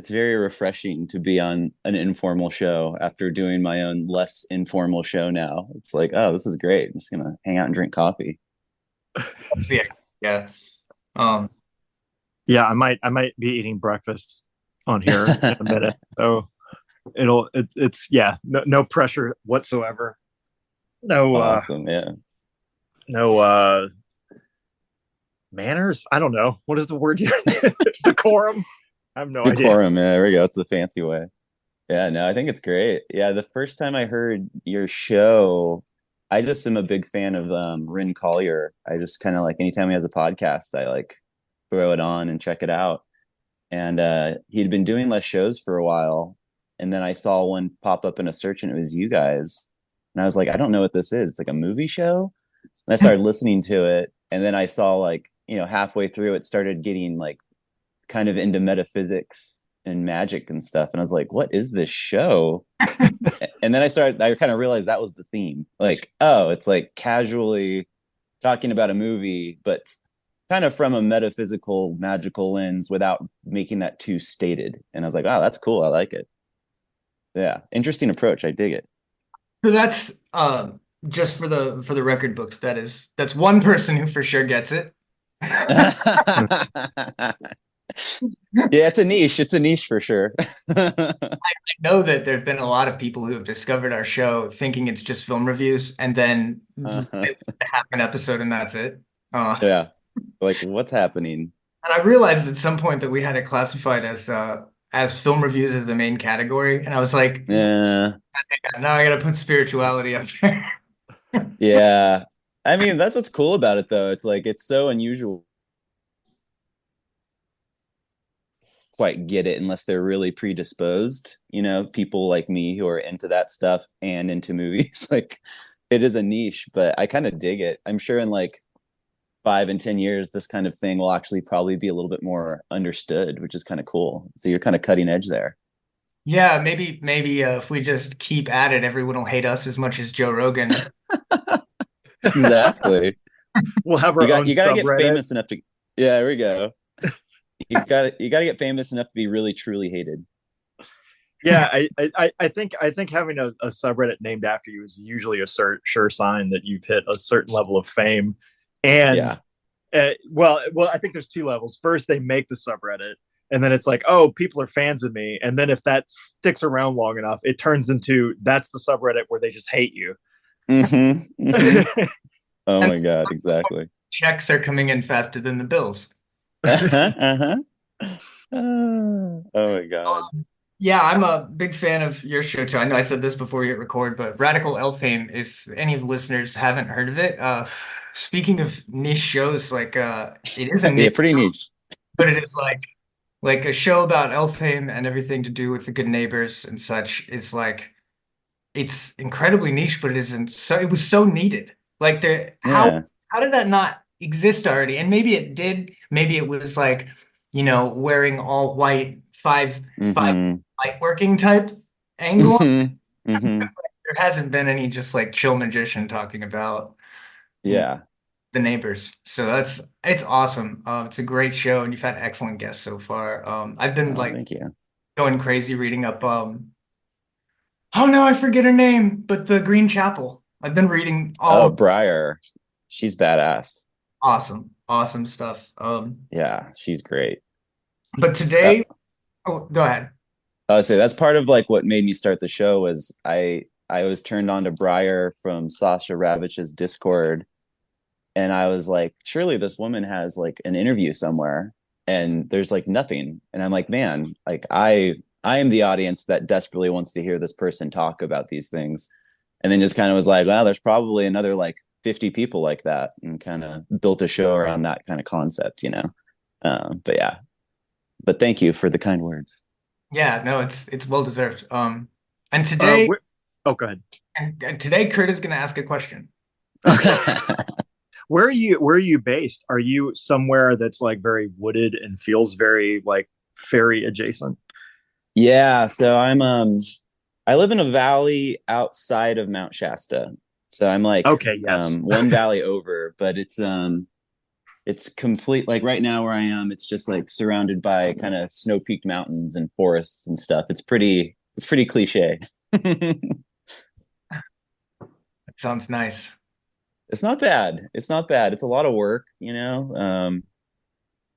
it's very refreshing to be on an informal show after doing my own less informal show now. It's like, oh, this is great. I'm just gonna hang out and drink coffee. Yeah, yeah. Um, Yeah, I might be eating breakfast on here in a minute. So it's yeah, no pressure whatsoever. No Awesome. Yeah. no manners. I don't know. What is the word you decorum? I have no idea. Decorum. Yeah, there we go. That's the fancy way. Yeah, no, I think it's great. Yeah, the first time I heard your show, I just am a big fan of Rin Collier. I just kind of like anytime he has a podcast, I like throw it on and check it out. And he'd been doing less shows for a while, and then I saw one pop up in a search, and it was you guys. And I was like, I don't know what this is. It's like a movie show. And I started listening to it, and then I saw like halfway through it started getting like kind of into metaphysics and magic and stuff, and I was like, what is this show? And then I kind of realized that was the theme, like, oh, it's like casually talking about a movie but kind of from a metaphysical magical lens without making that too stated. And I was like, oh, that's cool, I like it. Yeah, interesting approach, I dig it. so that's just for the record books. That's one person who for sure gets it. Yeah, it's a niche for sure. Know that there've been a lot of people who have discovered our show thinking it's just film reviews, and then Uh-huh. half an episode and that's it. Yeah, like what's happening? And I realized at some point that we had it classified as film reviews as the main category, and I was like, Yeah. now I got to put spirituality up there. Yeah. I mean, that's what's cool about it though. It's like it's so unusual quite get it unless they're really predisposed, people like me who are into that stuff and into movies. Like it is a niche, but I kind of dig it. I'm sure in like 5 and 10 years, this kind of thing will actually probably be a little bit more understood, which is kind of cool. So you're kind of cutting edge there. Yeah, maybe if we just keep at it, everyone will hate us as much as Joe Rogan. Exactly. We'll have You our got own you got to get subreddit. famous enough to. Yeah, there we go. You got to get famous enough to be really truly hated. Yeah, I think having a subreddit named after you is usually a sure sign that you've hit a certain level of fame. And Yeah. well, I think there's two levels. First, they make the subreddit, and then it's like, oh, people are fans of me. And then if that sticks around long enough, it turns into that's the subreddit where they just hate you. Hmm. Oh And my God, exactly. checks are coming in faster than the bills. Uh-huh. Oh my God. Yeah, I'm a big fan of your show too. I know I said this before we hit record, but Radical Elphame, if any of the listeners haven't heard of it, speaking of niche shows, like it is a Yeah, niche, pretty niche. but it is like a show about Elphame and everything to do with the good neighbors and such is like it's incredibly niche, but it was so needed. Like there Yeah. how did that not exist already? And maybe it did, maybe it was like, wearing all white five Hmm. light working type angle. Hmm. Hmm. There hasn't been any just like chill magician talking about Yeah. the neighbors. So it's awesome. It's a great show, and you've had excellent guests so far. I've been Oh, like thank you. going crazy reading up. Oh no, I forget her name, but the Green Chapel. I've been reading Oh, all Briar. She's badass. awesome, awesome stuff. Yeah, she's great. But That today, oh, go ahead. I would say that's part of like what made me start the show was I was turned on to Briar from Sasha Ravitch's Discord, and I was like, surely this woman has like an interview somewhere, and there's like nothing. And I'm like, man, like I am the audience that desperately wants to hear this person talk about these things. And then just kind of was like, well, there's probably another like 50 people like that, and kind of built a show around that kind of concept. But yeah, but thank you for the kind words. Yeah, no, it's well deserved. And Uh, today, wh- oh, go ahead. and today, Kurt is going to ask a question. Okay. Where are you based? Are you somewhere that's like very wooded and feels very like fairy adjacent? Yeah, so I live in a valley outside of Mount Shasta. So I'm like Okay, yes. one valley over, but it's it's complete. Like right now where I am, it's just like surrounded by kind of snow-peaked mountains and forests and stuff. It's pretty cliche. That sounds nice. It's not bad. It's not bad. It's a lot of work, you know.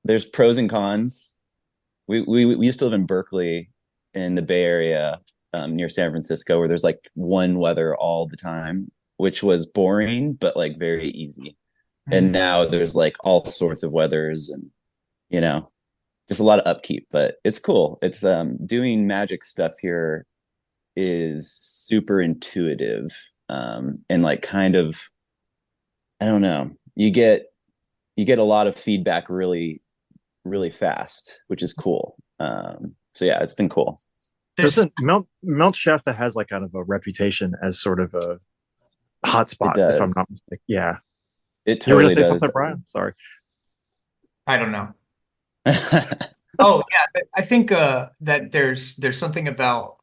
There's pros and cons. We used to live in Berkeley in the Bay Area, near San Francisco, where there's like one weather all the time, which was boring, but like very easy. And Mhm. now there's like all sorts of weathers and, you know, just a lot of upkeep, but it's cool. It's doing magic stuff here is super intuitive, and like kind of, I don't know, you get a lot of feedback really fast, which is cool. So yeah, it's been cool. There's Doesn't Mount Shasta has like kind of a reputation as sort of a hot It spot, if I'm not does. mistaken. Yeah. It You were gonna totally say something, does. Brian? Sorry. I don't know. Oh yeah, I think that there's something about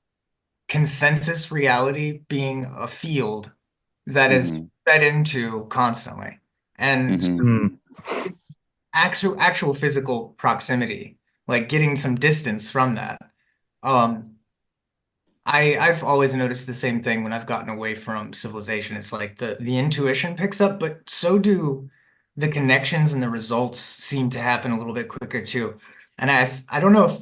consensus reality being a field that is Hmm. fed into constantly, and Hmm. Mm. actual physical proximity, like getting some distance from that. Um, I've always noticed the same thing when I've gotten away from civilization. It's like the intuition picks up, but so do the connections and the results seem to happen a little bit quicker too. And I don't know if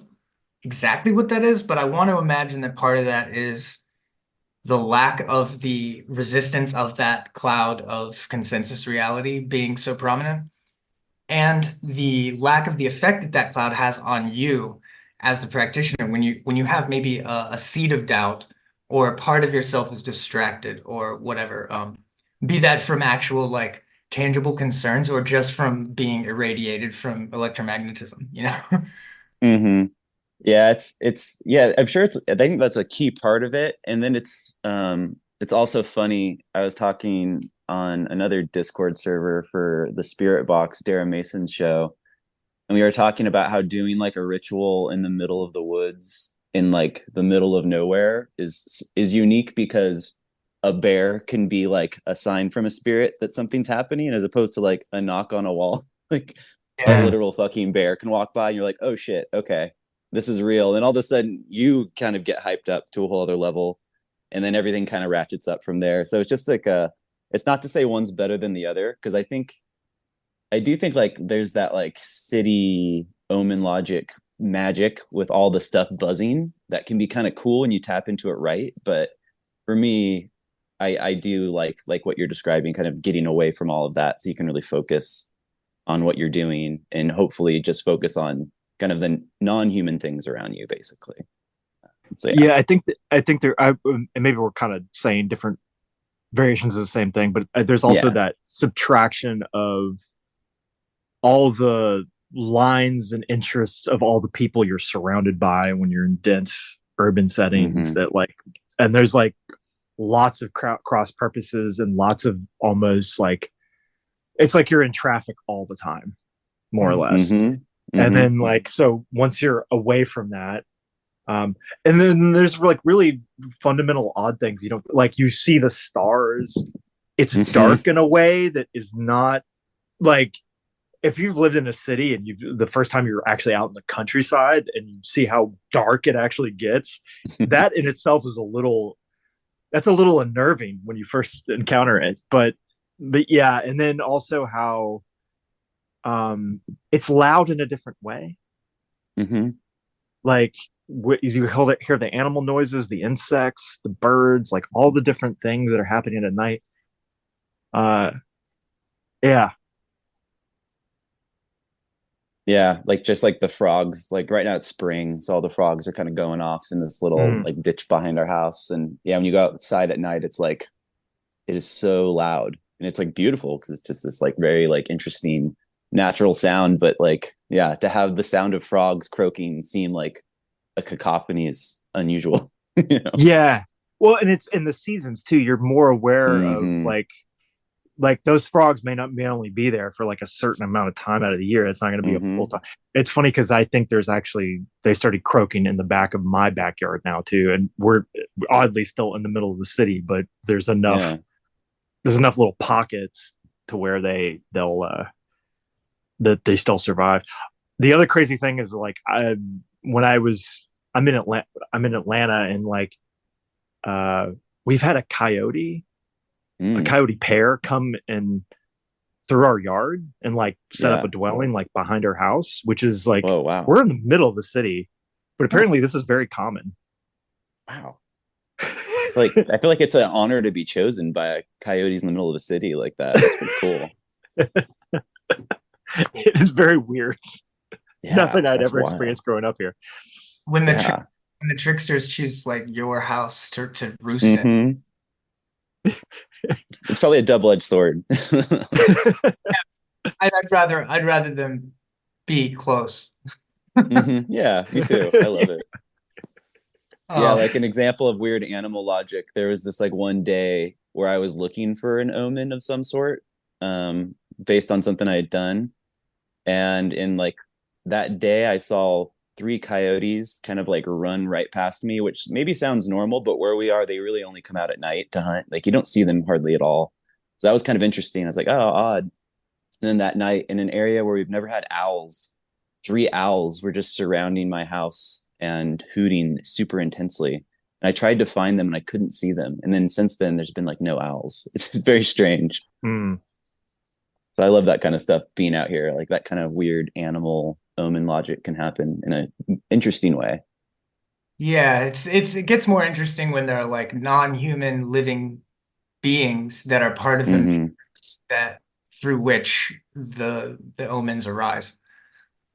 exactly what that is, but I want to imagine that part of that is the lack of the resistance of that cloud of consensus reality being so prominent, and the lack of the effect that that cloud has on you as the practitioner when you have maybe a seed of doubt, or a part of yourself is distracted or whatever, be that from actual like tangible concerns or just from being irradiated from electromagnetism, you know. Hmm. Yeah, yeah, I'm sure I think that's a key part of it. And then it's also funny. I was talking on another Discord server for the Spirit Box Dara Mason show, and we were talking about how doing like a ritual in the middle of the woods in like the middle of nowhere is unique because a bear can be like a sign from a spirit that something's happening, as opposed to like a knock on a wall. Like a Yeah. Mm. literal fucking bear can walk by and you're like, oh shit, okay, this is real. And all of a sudden you kind of get hyped up to a whole other level. And then everything kind of ratchets up from there. So it's just like it's not to say one's better than the other, because I do think like there's that like city omen logic magic with all the stuff buzzing that can be kind of cool when you tap into it right. But for me, I do like what you're describing, kind of getting away from all of that so you can really focus on what you're doing and hopefully just focus on kind of the non-human things around you, basically. So yeah. Yeah, I think there. And maybe we're kind of saying different variations of the same thing, but there's also Yeah. that subtraction of all the lines and interests of all the people you're surrounded by when you're in dense urban settings. Hmm. That like, and there's like lots of cross purposes and lots of almost like it's like you're in traffic all the time, more or Mhm. less. Hmm. And Hmm. then like so once you're away from that, and then there's like really fundamental odd things. You don't like you see the stars. It's Hmm. dark in a way that is not like if you've lived in a city and you the first time you're actually out in the countryside and you see how dark it actually gets, that in itself is a little that's a little unnerving when you first encounter it. But yeah, and then also how it's loud in a different way. Hmm. Like you hear the animal noises, the insects, the birds, like all the different things that are happening at night. Uh, yeah. Yeah, like just like the frogs. Like right now it's spring, so all the frogs are kind of going off in this little Mm. like ditch behind our house. And yeah, when you go outside at night, it's like it is so loud and it's like beautiful because it's just this like very like interesting natural sound. But like yeah, to have the sound of frogs croaking seem like a cacophony is unusual. You know. Yeah. Well, and it's in the seasons too. You're more aware of Hmm. like those frogs may only be there for like a certain amount of time out of the year. It's not going to be a full Hmm. time. It's funny because I think there's actually they started croaking in the back of my backyard now too, and we're oddly still in the middle of the city, but Yeah. there's enough little pockets to where they'll that they still survive. The other crazy thing is like when I was I'm in Atlanta, and like we've had a Mm, coyote pair come and through our yard and like set up yeah. a dwelling like behind our house, which is like Whoa, wow. we're in the middle of the city, but Huh, apparently this is very common. wow. Like I feel like it's an honor to be chosen by coyotes in the middle of the city like that. That's pretty cool. It is very weird. Yeah, Nothing I'd that's ever wild. experienced growing up here. When the Yeah. when the tricksters choose like your house to roost in. Hmm. It's probably a double-edged sword. I'd rather them be close. Yeah, me too. I love it. Yeah, Um, like an example of weird animal logic. There was this like one day where I was looking for an omen of some sort, based on something I had done. And in like that day, I saw three coyotes kind of like run right past me, which maybe sounds normal, but where we are, they really only come out at night to hunt. Like you don't see them hardly at all. So that was kind of interesting. I was like, oh, odd. And then that night, in an area where we've never had owls, three owls were just surrounding my house and hooting super intensely. And I tried to find them and I couldn't see them. And then since then, there's been like no owls. It's very strange. Mm. So I love that kind of stuff being out here. Like that kind of weird animal omen logic can happen in an interesting way. yeah, it gets more interesting when there are like non-human living beings that are part of the Hmm. matrix that through which the omens arise. Uh,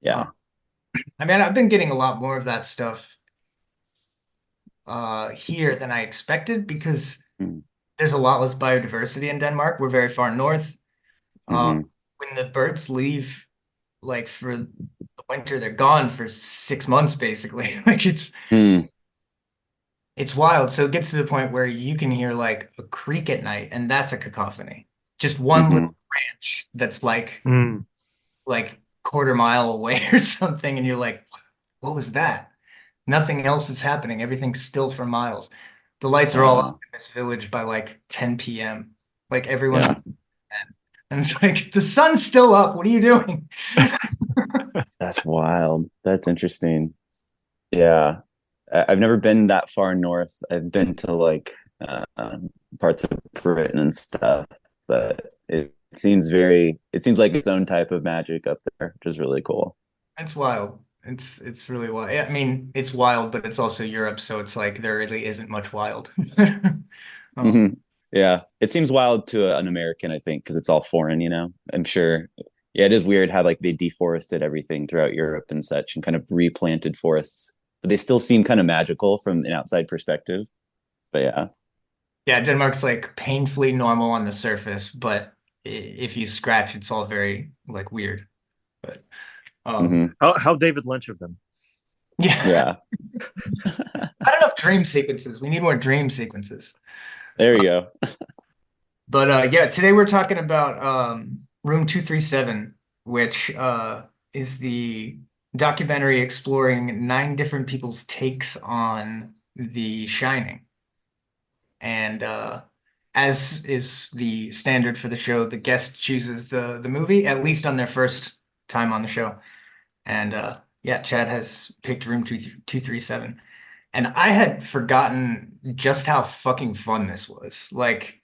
Yeah. I mean, I've been getting a lot more of that stuff here than I expected because there's a lot less biodiversity in Denmark. We're very far north. Uh, Mm-hmm. when the birds leave, like for the winter, they're gone for 6 months basically. Like Mm. it's wild. So it gets to the point where you can hear like a creek at night, and that's a cacophony. Just one Mm-hmm. little branch that's like Mm. quarter mile away or something, and you're like, what was that? Nothing else is happening. Everything's still for miles. The lights are all up Wow. in this village by like 10 p.m. Like everyone's Yeah. and it's like the sun's still up. What are you doing? That's wild. That's interesting. Yeah. I've never been that far north. I've been to like parts of Britain and stuff, but it seems like its own type of magic up there, which is really cool. It's wild. It's really wild. I mean, it's wild, but it's also Europe, so it's like there really isn't much wild. Um, Hmm. Yeah, it seems wild to an American, I think, because it's all foreign, you know. I'm sure. Yeah, it is weird how like they deforested everything throughout Europe and such and kind of replanted forests, but they still seem kind of magical from an outside perspective. But yeah. yeah, Denmark's like painfully normal on the surface, but if you scratch, it's all very like weird. But Hmm. How David Lynch of them. yeah, Yeah. not enough dream sequences. We need more dream sequences. There you go. But yeah, today we're talking about Room 237, which is the documentary exploring 9 different people's takes on The Shining. And as is the standard for the show, the guest chooses the movie, at least on their first time on the show. And yeah, Chad has picked Room 237. And I had forgotten just how fucking fun this was. Like,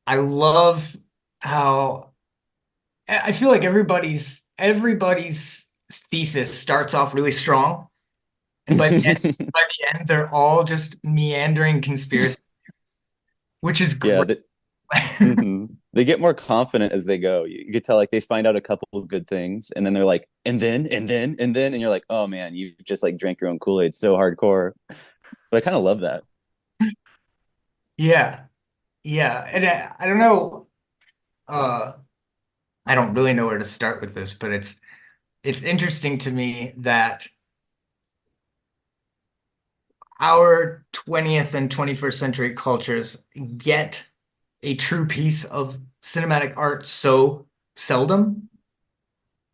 I love how I feel like everybody's thesis starts off really strong, and by the end they're all just meandering conspiracy, which is Yeah, great. they get more confident as they go. You could tell like they find out a couple of good things, and then they're like, and you're like, oh man, you just like drank your own Kool-Aid so hardcore. But I kind of love that. Yeah, yeah, and I don't know. Uh, I don't really know where to start with this, but it's interesting to me that our 20th and 21st century cultures get a true piece of cinematic art so seldom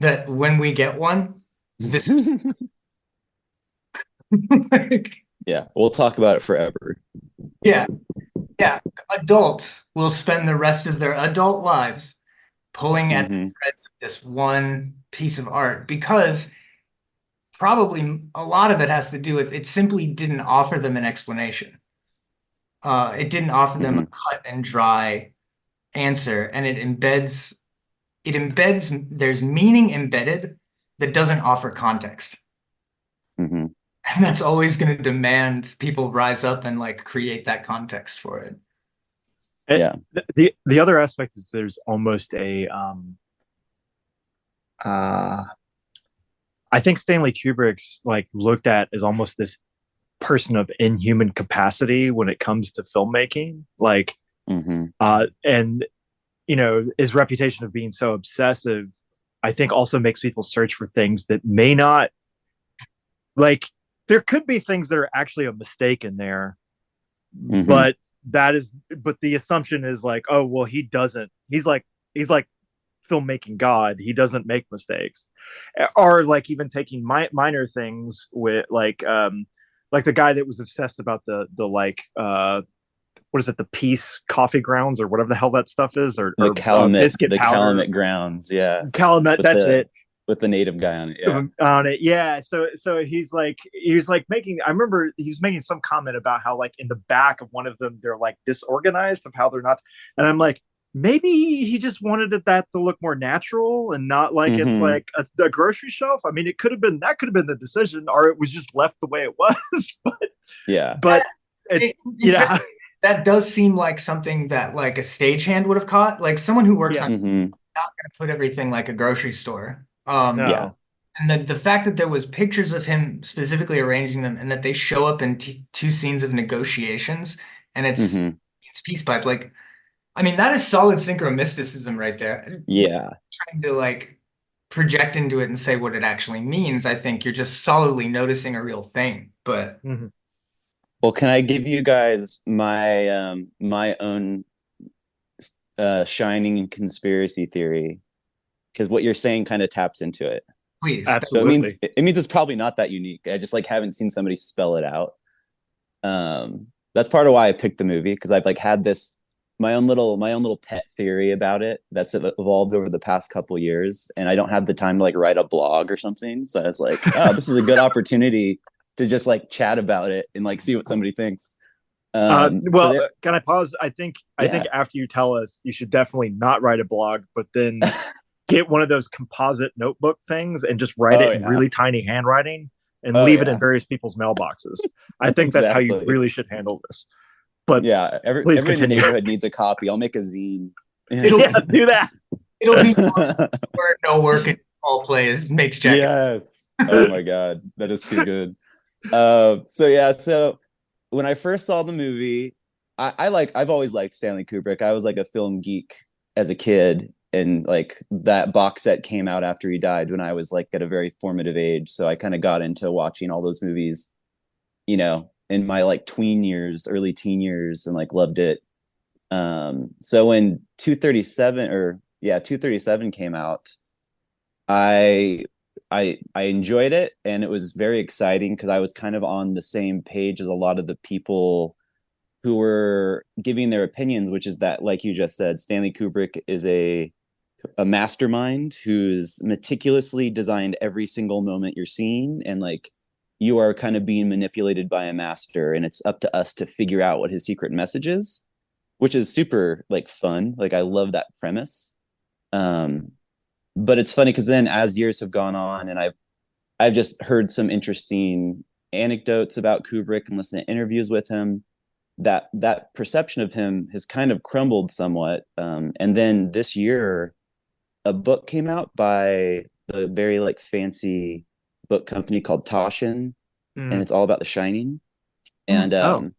that when we get one, this is like, Yeah, we'll talk about it forever. yeah, yeah. Adults will spend the rest of their adult lives pulling at the Hmm. threads of this one piece of art, because probably a lot of it has to do with it simply didn't offer them an explanation. It didn't offer them a Hmm. cut and dry answer, and it embeds there's meaning embedded that doesn't offer context. Hmm. And that's always going to demand people rise up and like create that context for it. It, Yeah. the other aspect is there's almost a uh I think Stanley Kubrick's like looked at as almost this person of inhuman capacity when it comes to filmmaking. Like Hmm. and you know, his reputation of being so obsessive, I think also makes people search for things that may not like there could be things that are actually a mistake in there, Hmm. but but the assumption is like, oh well, he's like filmmaking god, he doesn't make mistakes, or like even taking minor things with like the guy that was obsessed about the like what is it, the peace coffee grounds or whatever the hell that stuff is, or biscuit The powder, Calumet grounds, yeah, calumet, with that's the it, with the native guy on it, yeah. on it. Yeah. So he was like making, I remember he was making some comment about how like in the back of one of them they're like disorganized of how they're not, and I'm like, maybe he just wanted that to look more natural and not like it's Hmm. like a grocery shelf. I mean, that could have been the decision, or it was just left the way it was. Yeah. But it, In fact, yeah. that does seem like something that like a stagehand would have caught. Like someone who works Yeah. on Hmm. not going to put everything like a grocery store. Yeah. No. And the fact that there was pictures of him specifically arranging them, and that they show up in two scenes of negotiations, and Hmm. it's peace pipe. Like, I mean, that is solid synchromysticism right there. Yeah. Trying to like project into it and say what it actually means, I think you're just solidly noticing a real thing. But Mhm. Well, can I give you guys my own shining conspiracy theory? Because what you're saying kind of taps into it. please, So it means Absolutely. it means it's probably not that unique. I just like haven't seen somebody spell it out. That's part of why I picked the movie, because I've like had this my own little pet theory about it that's evolved over the past couple years, and I don't have the time to like write a blog or something. So I was like, oh, this is a good opportunity to just like chat about it and like see what somebody thinks. So Well, there, can I pause? I think yeah. after you tell us, you should definitely not write a blog, but then get one of those composite notebook things and just write Oh it in yeah. really tiny handwriting and Oh leave it in yeah. various people's mailboxes. I think that's how you Exactly. really should handle this. But Yeah. please Everybody in the continue. neighborhood needs a copy. I'll make a zine. it'll Yeah, do that. it'll be where no work and all play is makes Jack. Yes. Oh my God. That is too good. So yeah, so when I first saw the movie, I've always liked Stanley Kubrick. I was like a film geek as a kid, and like that box set came out after he died when I was like at a very formative age. So I kind of got into watching all those movies, in my like tween years, early teen years, and like loved it. So when 237 came out, I I enjoyed it, and it was very exciting because I was kind of on the same page as a lot of the people who were giving their opinions, which is that, like you just said, Stanley Kubrick is a mastermind who's meticulously designed every single moment you're seeing, and like you are kind of being manipulated by a master, and it's up to us to figure out what his secret message is, which is super like fun. Like I love that premise. Um, but it's funny because then as years have gone on, and I've just heard some interesting anecdotes about Kubrick and listened to interviews with him. That perception of him has kind of crumbled somewhat. And then this year, a book came out by the very like fancy book company called Toshin, and Mm. it's all about The Shining. And Oh.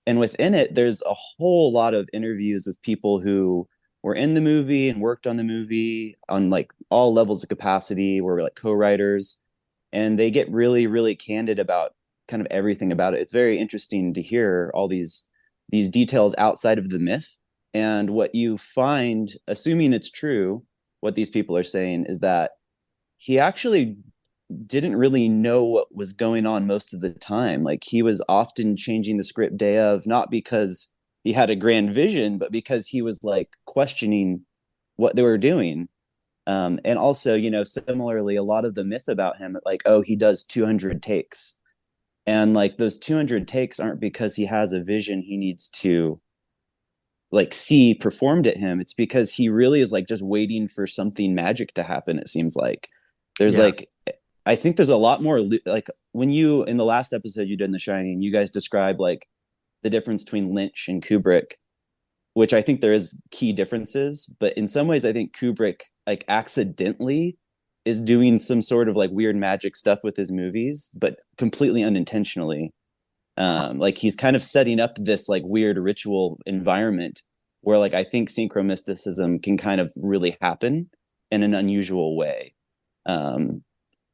and within it, there's a whole lot of interviews with people who were in the movie and worked on the movie on like all levels of capacity, were like co-writers, and they get really, really candid about kind of everything about it. It's very interesting to hear all these details outside of the myth. And what you find, assuming it's true, what these people are saying is that he actually didn't really know what was going on most of the time. Like he was often changing the script day of, not because he had a grand vision, but because he was like questioning what they were doing. And also, you know, similarly, a lot of the myth about him, like, oh, he does 200 takes. And like those 200 takes aren't because he has a vision he needs to like see performed at him. It's because he really is like just waiting for something magic to happen. It seems like there's Yeah. like, I think there's a lot more like when you, in the last episode you did in The Shining, you guys describe like the difference between Lynch and Kubrick, which I think there is key differences, but in some ways I think Kubrick like accidentally is doing some sort of like weird magic stuff with his movies, but completely unintentionally. Like he's kind of setting up this like weird ritual environment where like I think synchromysticism can kind of really happen in an unusual way.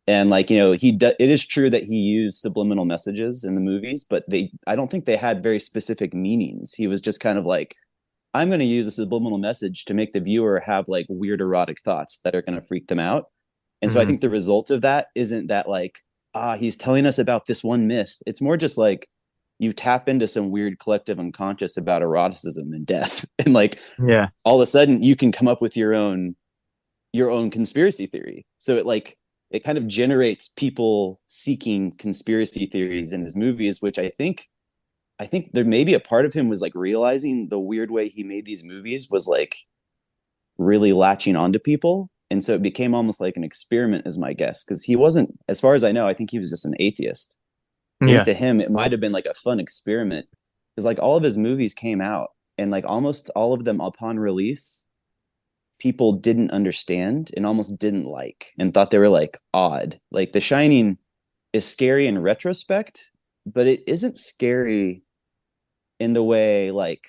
And like, you know, it is true that he used subliminal messages in the movies, but I don't think they had very specific meanings. He was just kind of like, I'm going to use a subliminal message to make the viewer have like weird erotic thoughts that are going to freak them out. And so I Mhm. think the result of that isn't that like, he's telling us about this one myth. It's more just like you tap into some weird collective unconscious about eroticism and death. And like Yeah. all of a sudden you can come up with your own conspiracy theory. So it kind of generates people seeking conspiracy theories in his movies, which I think there maybe a part of him was like realizing the weird way he made these movies was like really latching onto people. And so it became almost like an experiment, is my guess. Because he wasn't, as far as I know, I think he was just an atheist. I think Yeah. to him, it might have been like a fun experiment. Because like all of his movies came out and like almost all of them upon release, people didn't understand and almost didn't like and thought they were like odd. Like The Shining is scary in retrospect, but it isn't scary in the way like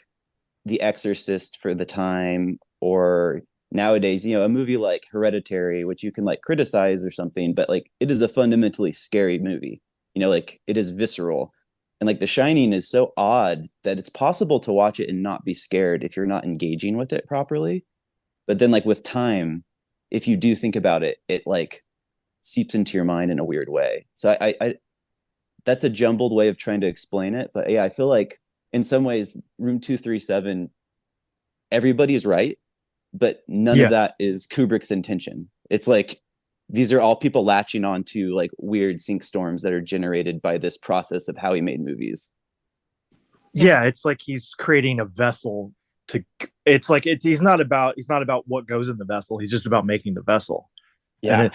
The Exorcist for the time, or nowadays, you know, a movie like Hereditary, which you can like criticize or something, but like it is a fundamentally scary movie. You know, like it is visceral. And like The Shining is so odd that it's possible to watch it and not be scared if you're not engaging with it properly. But then like with time, if you do think about it, it like seeps into your mind in a weird way. So I that's a jumbled way of trying to explain it. But yeah, I feel like in some ways, Room 237, everybody's right, but none of Yeah. that is Kubrick's intention. It's like these are all people latching on to like weird sync storms that are generated by this process of how he made movies. Yeah. It's like he's creating a vessel to. It's like he's not about what goes in the vessel. He's just about making the vessel. And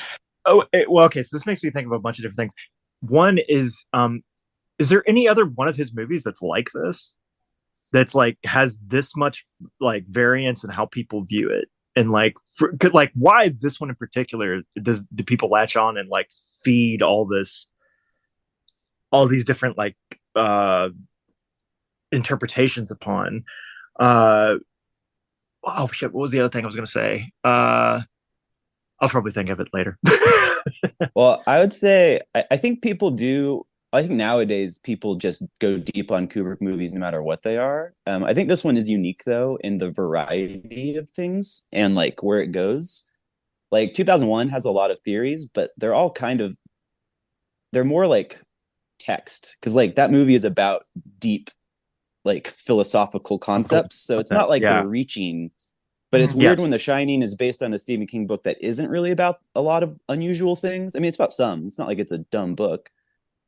Yeah. well, okay. So this makes me think of a bunch of different things. One is there any other one of his movies that's like this? That's like has this much like variance in how people view it, and like like why this one in particular do people latch on and like feed all these different like uh interpretations upon? uh oh shit, what was the other thing I was gonna say? I'll probably think of it later. Well, I would say I think people do. I think nowadays people just go deep on Kubrick movies no matter what they are. I think this one is unique though in the variety of things and like where it goes. Like 2001 has a lot of theories, but they're more like text because like that movie is about deep like philosophical Of course. concepts. So it's not like Yeah. they're reaching, but it's weird when Yes. The Shining is based on a Stephen King book that isn't really about a lot of unusual things. I mean, it's about some. It's not like it's a dumb book.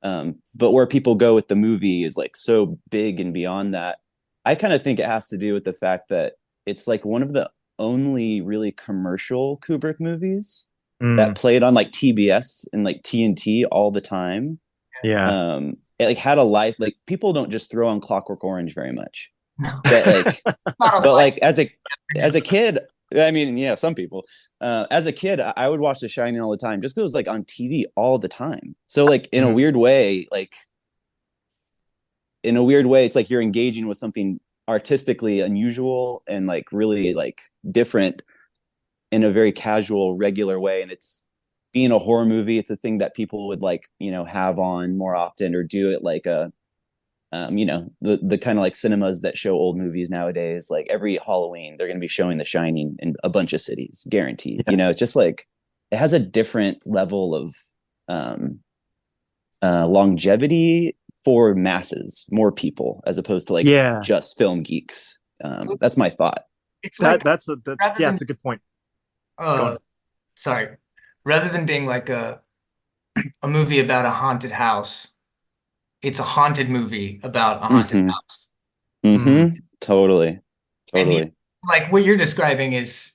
But where people go with the movie is like so big and beyond that. I kind of think it has to do with the fact that it's like one of the only really commercial Kubrick movies that Mm, played on like TBS and like TNT all the time. yeah. It like had a life. Like people don't just throw on Clockwork Orange very much. No, But like not a but life. like as a kid, I mean, yeah, some people. As a kid, I would watch The Shining all the time, just because it was like on TV all the time. So like Mhm. in a weird way, it's like you're engaging with something artistically unusual and like really like different in a very casual, regular way. And it's being a horror movie, it's a thing that people would like, you know, have on more often or do it like a you know, the kind of like cinemas that show old movies nowadays, like every Halloween, they're going to be showing The Shining in a bunch of cities, guaranteed. Yeah. You know, it's just like it has a different level of um, longevity for masses, more people, as opposed to like Yeah. just film geeks. That's my thought. it's like rather yeah, than it's a good point. Go uh on. sorry, rather than being like a movie about a haunted house, it's a haunted movie about a haunted Mm-hmm. house. Mm, Mm-hmm. Totally. And Totally. like what you're describing is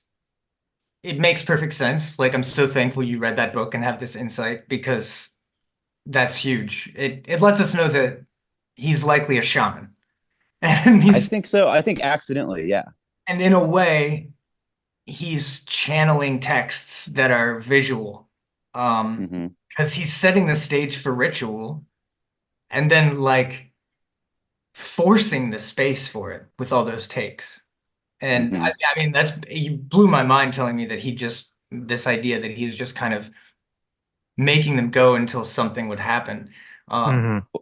it makes perfect sense. Like I'm so thankful you read that book and have this insight because that's huge. It lets us know that he's likely a shaman. And I he's think so. I think accidentally, yeah. and in a way he's channeling texts that are visual. Mm-hmm. Because he's setting the stage for ritual and then like forcing the space for it with all those takes. And Mm-hmm. I mean, that's you blew my mind telling me that he just this idea that he's just kind of making them go until something would happen. Um, hmm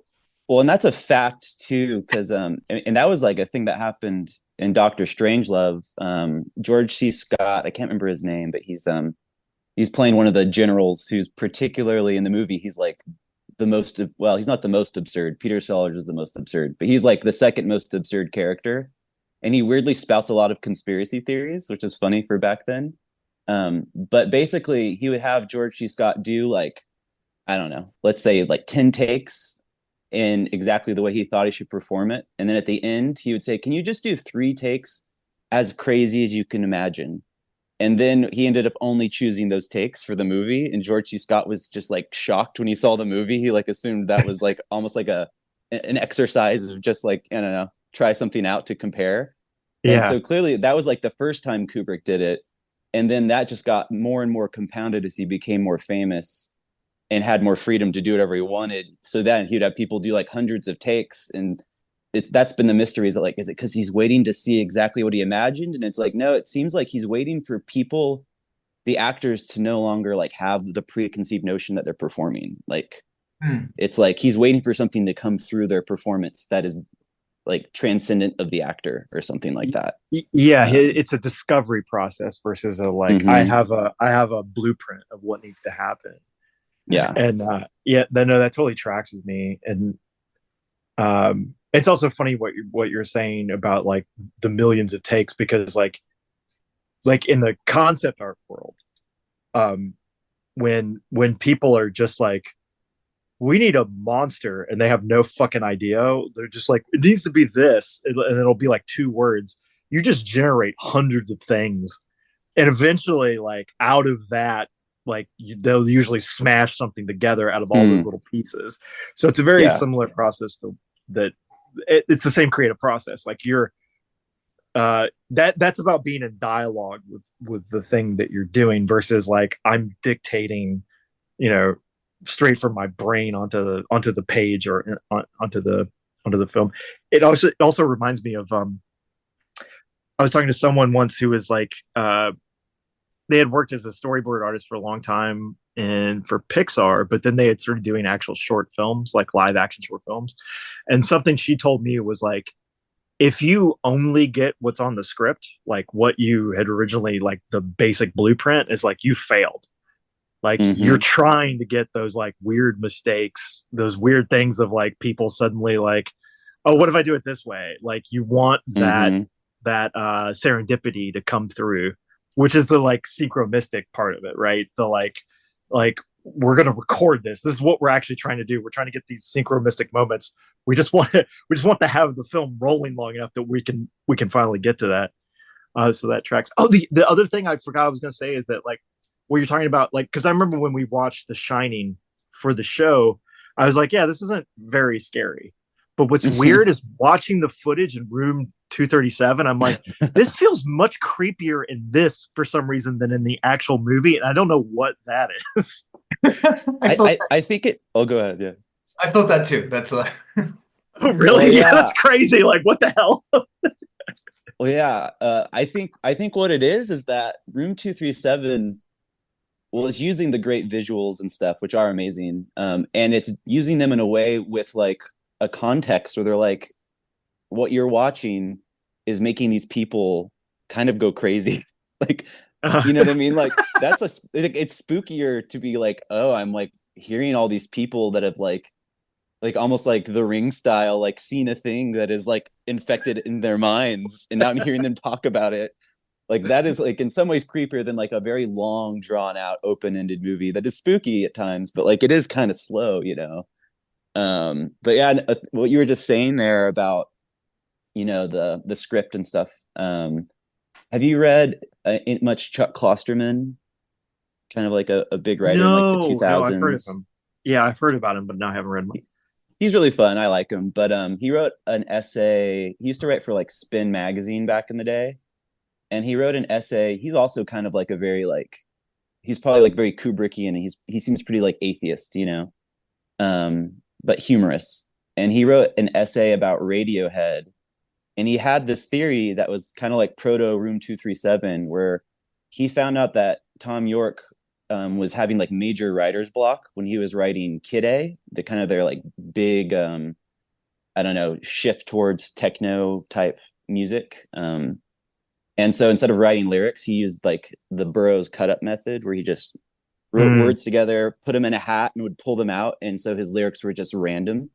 Well, and that's a fact too, because and that was like a thing that happened in Doctor Strangelove. George C. Scott, I can't remember his name, but he's playing one of the generals who's particularly in the movie. He's like the most well, he's not the most absurd. Peter Sellers is the most absurd, but he's like the second most absurd character, and he weirdly spouts a lot of conspiracy theories, which is funny for back then. But basically, he would have George C. Scott do like I don't know, let's say like 10 takes in exactly the way he thought he should perform it. And then at the end, he would say, can you just do 3 takes as crazy as you can imagine? And then he ended up only choosing those takes for the movie. And George C. Scott was just like shocked when he saw the movie. He like assumed that was like almost like an exercise of just like, I don't know, try something out to compare. And Yeah. so clearly that was like the first time Kubrick did it. And then that just got more and more compounded as he became more famous and had more freedom to do whatever he wanted. So then he'd have people do like hundreds of takes, and that's been the mystery. Is it like, is it because he's waiting to see exactly what he imagined? And it's like, no, it seems like he's waiting for people, the actors, to no longer like have the preconceived notion that they're performing. Like hmm. it's like he's waiting for something to come through their performance that is like transcendent of the actor or something like that. Yeah, Um, it's a discovery process versus a like mm-hmm. I have a blueprint of what needs to happen. This Yeah. And yeah, no, that totally tracks with me. And it's also funny what you're saying about like the millions of takes because like in the concept art world, um, when people are just like, we need a monster, and they have no fucking idea. They're just like, it needs to be this, and it'll be like 2 words. You just generate hundreds of things, and eventually, like out of that, like they'll usually smash something together out of all those Mm, little pieces. So it's a very yeah. similar process to that. It's the same creative process. Like you're that's about being in dialogue with the thing that you're doing versus like I'm dictating, you know, straight from my brain onto the page or onto the film. It also reminds me of I was talking to someone once who was like they had worked as a storyboard artist for a long time and for Pixar, but then they had started doing actual short films, like live action short films. And something she told me was like, if you only get what's on the script, like what you had originally, like the basic blueprint, is like you failed. Like you're Mm-hmm. trying to get those like weird mistakes, those weird things of like people suddenly like, oh, what if I do it this way? Like you want Mm-hmm. that serendipity to come through, which is the like synchromistic part of it, right? The like we're gonna record this. This is what we're actually trying to do. We're trying to get these synchromistic moments. We just want to have the film rolling long enough that we can finally get to that. So that tracks. Oh, the other thing I forgot I was gonna say is that like what you're talking about, like because I remember when we watched The Shining for the show, I was like, yeah, this isn't very scary. But what's weird is watching the footage in room 237. I'm like, this feels much creepier in this for some reason than in the actual movie, and I don't know what that is. I I, felt I I think it. Oh, go ahead. Yeah. I felt that too. That's Oh, Well, really? Yeah, that's yeah. crazy. Like, what the hell? Well, yeah. I think what it is that Room 237, well, it's using the great visuals and stuff, which are amazing. And it's using them in a way with like a context where they're like, what you're watching is making these people kind of go crazy. Like, you know what I mean? Like it's spookier to be like, oh, I'm like hearing all these people that have like almost like the Ring style, like seen a thing that is like infected in their minds, and now I'm hearing them talk about it. Like that is like in some ways creepier than like a very long, drawn out, open ended movie that is spooky at times, but like it is kind of slow, you know. But yeah, what you were just saying there about the script and stuff. Have you read much Chuck Klosterman? Kind of like a big writer in like the No, I've heard of 2000s. him. Yeah, I've heard about him, but no, I haven't read him. He's really fun. I like him. But he wrote an essay. He used to write for like Spin magazine back in the day, and he wrote an essay. He's also kind of like a very like he's probably like very Kubrickian, and he seems pretty like atheist, but humorous. And he wrote an essay about Radiohead, and he had this theory that was kind of like proto Room 237, where he found out that Tom York was having like major writer's block when he was writing Kid A, the kind of their like big, I don't know, shift towards techno type music. And so instead of writing lyrics, he used like the Burroughs cut up method, where he just wrote words together, put them in a hat, and would pull them out. And so his lyrics were just random.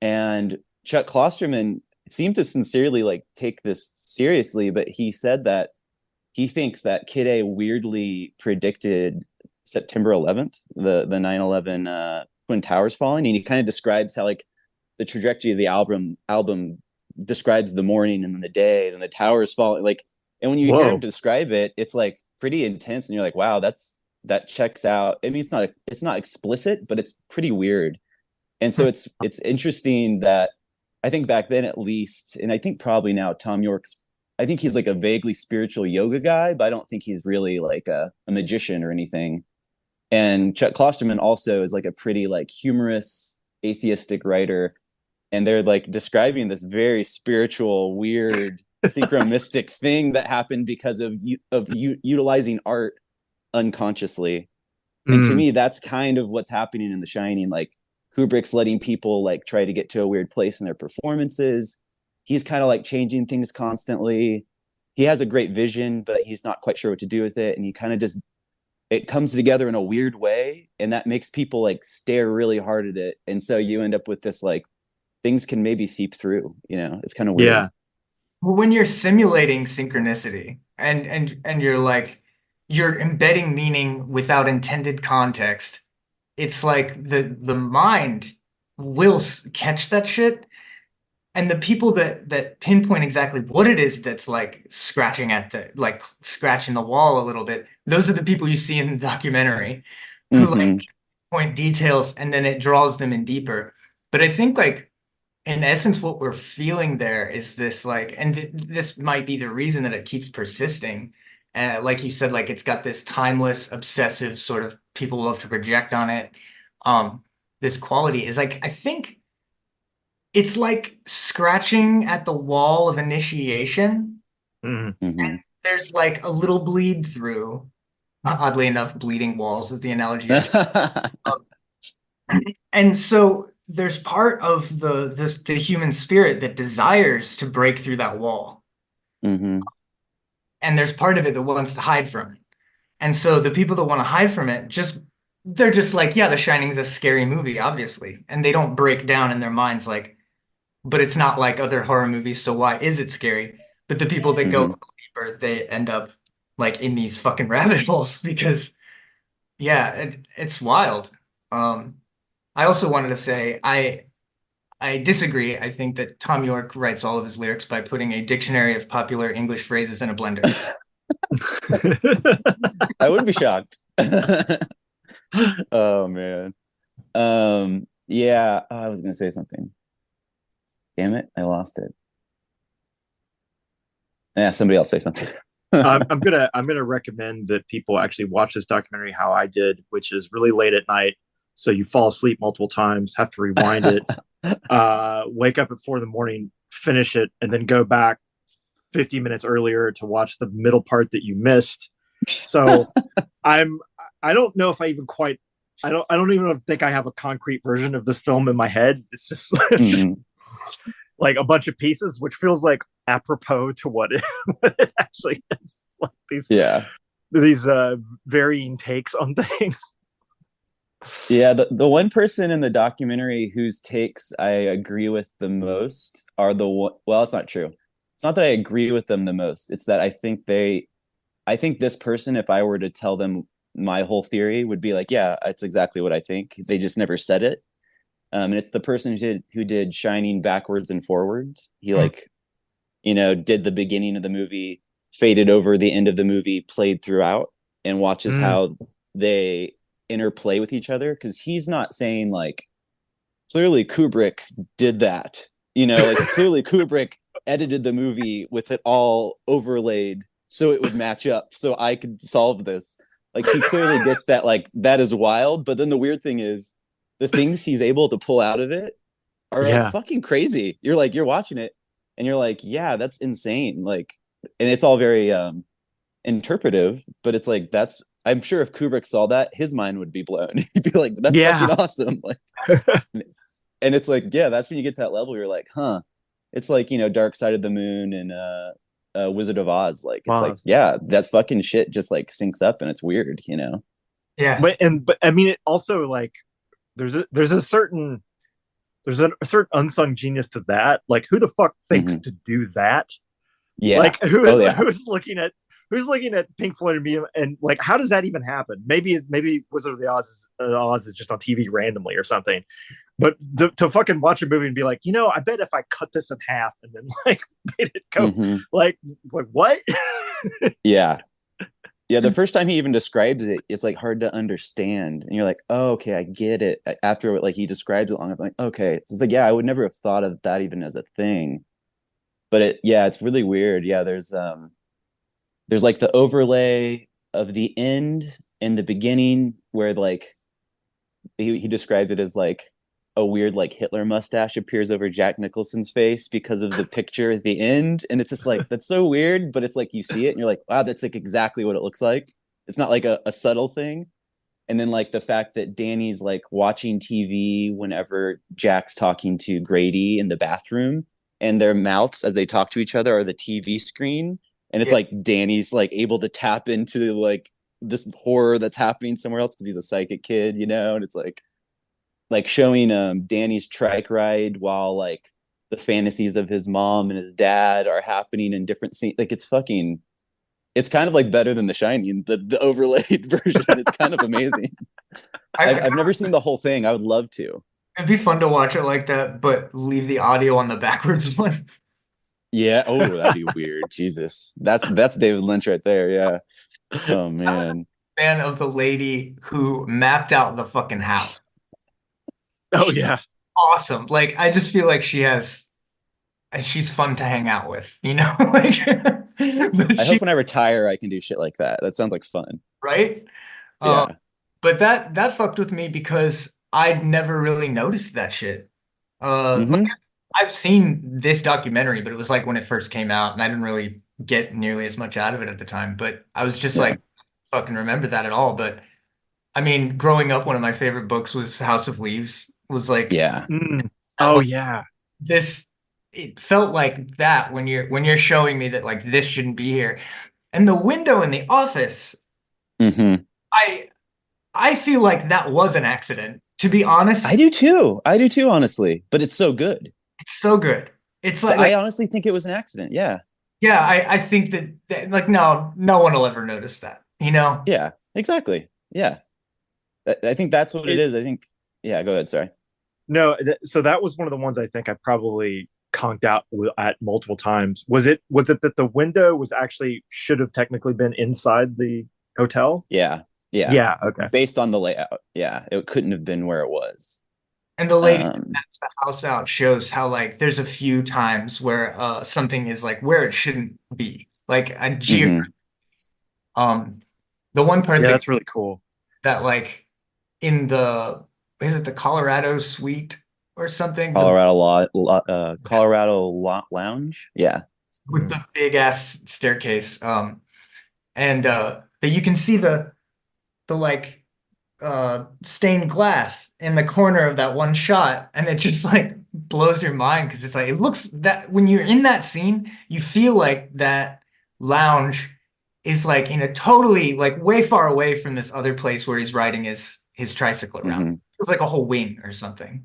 And Chuck Klosterman seemed to sincerely like take this seriously, but he said that he thinks that Kid A weirdly predicted September 11th, the 9/11 Twin Towers falling, and he kind of describes how like the trajectory of the album describes the morning and then the day and the towers falling. Like, and when you hear him Whoa. describe it, it's like pretty intense, and you're like, wow, that checks out. I mean, it's not explicit, but it's pretty weird. And so it's interesting that I think back then at least, and I think probably now Tom York's, I think he's like a vaguely spiritual yoga guy, but I don't think he's really like a magician or anything. And Chuck Klosterman also is like a pretty like humorous atheistic writer, and they're like describing this very spiritual, weird, synchromistic thing that happened because of utilizing art unconsciously. And to Mm, me, that's kind of what's happening in The Shining. Like Kubrick's letting people like try to get to a weird place in their performances. He's kind of like changing things constantly. He has a great vision, but he's not quite sure what to do with it. And he kind of just, it comes together in a weird way. And that makes people like stare really hard at it. And so you end up with this like, things can maybe seep through, it's kind of weird. yeah. Well, when you're simulating synchronicity and you're like you're embedding meaning without intended context, it's like the mind will catch that shit, and the people that pinpoint exactly what it is that's like scratching at the like scratching the wall a little bit, those are the people you see in the documentary who like Mm-hmm. point details and then it draws them in deeper. But I think like in essence, what we're feeling there is this like, and this might be the reason that it keeps persisting. Like you said, like it's got this timeless, obsessive sort of people love to project on it. This quality is like, I think it's like scratching at the wall of initiation. Mm. Mm-hmm. There's like a little bleed through. Oddly enough, bleeding walls is the analogy I chose. Um, and so there's part of the human spirit that desires to break through that wall, Mm-hmm. and there's part of it that wants to hide from it. And so the people that want to hide from it they're just like, yeah, The Shining is a scary movie, obviously, and they don't break down in their minds like, but it's not like other horror movies, so why is it scary? But the people that go Mm-hmm. deeper, they end up like in these fucking rabbit holes because yeah, it's wild. Um, I also wanted to say I disagree. I think that Tom York writes all of his lyrics by putting a dictionary of popular English phrases in a blender. I wouldn't be shocked. Oh man. Yeah, I was gonna say something. Damn it, I lost it. Yeah, somebody else say something. I'm gonna recommend that people actually watch this documentary how I did, which is really late at night, so you fall asleep multiple times, have to rewind it, wake up at 4 in the morning, finish it, and then go back 50 minutes earlier to watch the middle part that you missed. So I'm I don't know if I even quite I don't even think I have a concrete version of this film in my head. It's just Mhm. like a bunch of pieces, which feels like apropos to what what it actually is. Like Yeah. these varying takes on things. Yeah, the one person in the documentary whose takes I agree with the most are well, it's not true. it's not that I agree with them the most. It's that I think this person, if I were to tell them my whole theory, would be like, yeah, that's exactly what I think. They just never said it. And it's the person who did Shining backwards and forwards. He Mm. like, did the beginning of the movie, faded over the end of the movie, played throughout, and watches Mm. how they interplay with each other. Because he's not saying like, clearly Kubrick did that. Like clearly Kubrick edited the movie with it all overlaid so it would match up so I could solve this. Like he clearly gets that, like that is wild. But then the weird thing is the things he's able to pull out of it are like Yeah. fucking crazy. You're watching it and you're like, yeah, that's insane. Like, and it's all very interpretive, but it's like that's I'm sure if Kubrick saw that, his mind would be blown. He'd be like, that's fucking Yeah. awesome. Like, and it's like, yeah, that's when you get to that level. You're like, huh. It's like, Dark Side of the Moon and Wizard of Oz. Like, it's like, Wow. yeah, that's fucking shit just like syncs up and it's weird. Yeah. But I mean, it also like there's a certain unsung genius to that. Like, who the fuck thinks Mm-hmm. to do that? Yeah. Like, who Oh is yeah. who's looking at Pink Floyd and like, how does that even happen? Maybe Wizard of the Oz is just on TV randomly or something. But to fucking watch a movie and be like, I bet if I cut this in half and then like made it go Mm-hmm. like what? Yeah. Yeah. The first time he even describes it, it's like hard to understand. And you're like, oh, okay, I get it. After like he describes it long, I'm like, okay. It's like, yeah, I would never have thought of that even as a thing. But it's really weird. Yeah, there's like the overlay of the end and the beginning where like he described it as like a weird like Hitler mustache appears over Jack Nicholson's face because of the picture at the end. And it's just like, that's so weird, but it's like you see it and you're like, wow, that's like exactly what it looks like. It's not like a subtle thing. And then like the fact that Danny's like watching TV whenever Jack's talking to Grady in the bathroom, and their mouths as they talk to each other are the TV screen. And it's Yeah. like Danny's like able to tap into like this horror that's happening somewhere else because he's a psychic kid. And it's like showing Danny's trike ride while like the fantasies of his mom and his dad are happening in different scenes. Like it's kind of like better than The Shining, the overlaid version. It's kind of amazing. I've never seen the whole thing. I would love to. It'd be fun to watch it like that, but leave the audio on the backwards one. Yeah. Oh, that'd be weird. Jesus. That's David Lynch right there. Yeah. Oh I was man. a fan of the lady who mapped out the fucking house. Oh yeah. Awesome. Like, I just feel like she's fun to hang out with, Like, but I hope when I retire I can do shit like that. That sounds like fun. right? Um, Yeah. but that fucked with me because I'd never really noticed that shit. Like, Mm-hmm. I've seen this documentary, but it was like when it first came out, and I didn't really get nearly as much out of it at the time. But I was just Yeah. like, fucking remember that at all. But I mean, growing up, one of my favorite books was House of Leaves. Was like Yeah. Mm. Oh yeah. this. It felt like that when you're showing me that like this shouldn't be here, and the window in the office. Mm-hmm. I I feel like that was an accident. To be honest, I do too. I do too, honestly. But it's so good. it's so good. It's like, I honestly think it was an accident. Yeah. yeah, I think that like no one will ever notice that, Yeah. Exactly. Yeah. I think that's what it It is. I think. Yeah. Go ahead. Sorry. No, so that was one of the ones I think I probably conked out at multiple times. Was it that the window was actually should have technically been inside the hotel? Yeah. Yeah. Yeah, okay. Based on the layout. Yeah. It couldn't have been where it was. And the lady that Um, maps the house out shows how like there's a few times where something is like where it shouldn't be. Like a mhm. um the one part Yeah, that that's really cool. like in the is it the Colorado suite or something? The Lounge. Yeah. with the big ass staircase. And that you can see the like stained glass in the corner of that one shot, and it just like blows your mind because it's like it looks that when you're in that scene, you feel like that lounge is like in a totally like way far away from this other place where he's riding his tricycle around. Hmm. It's like a whole wing or something.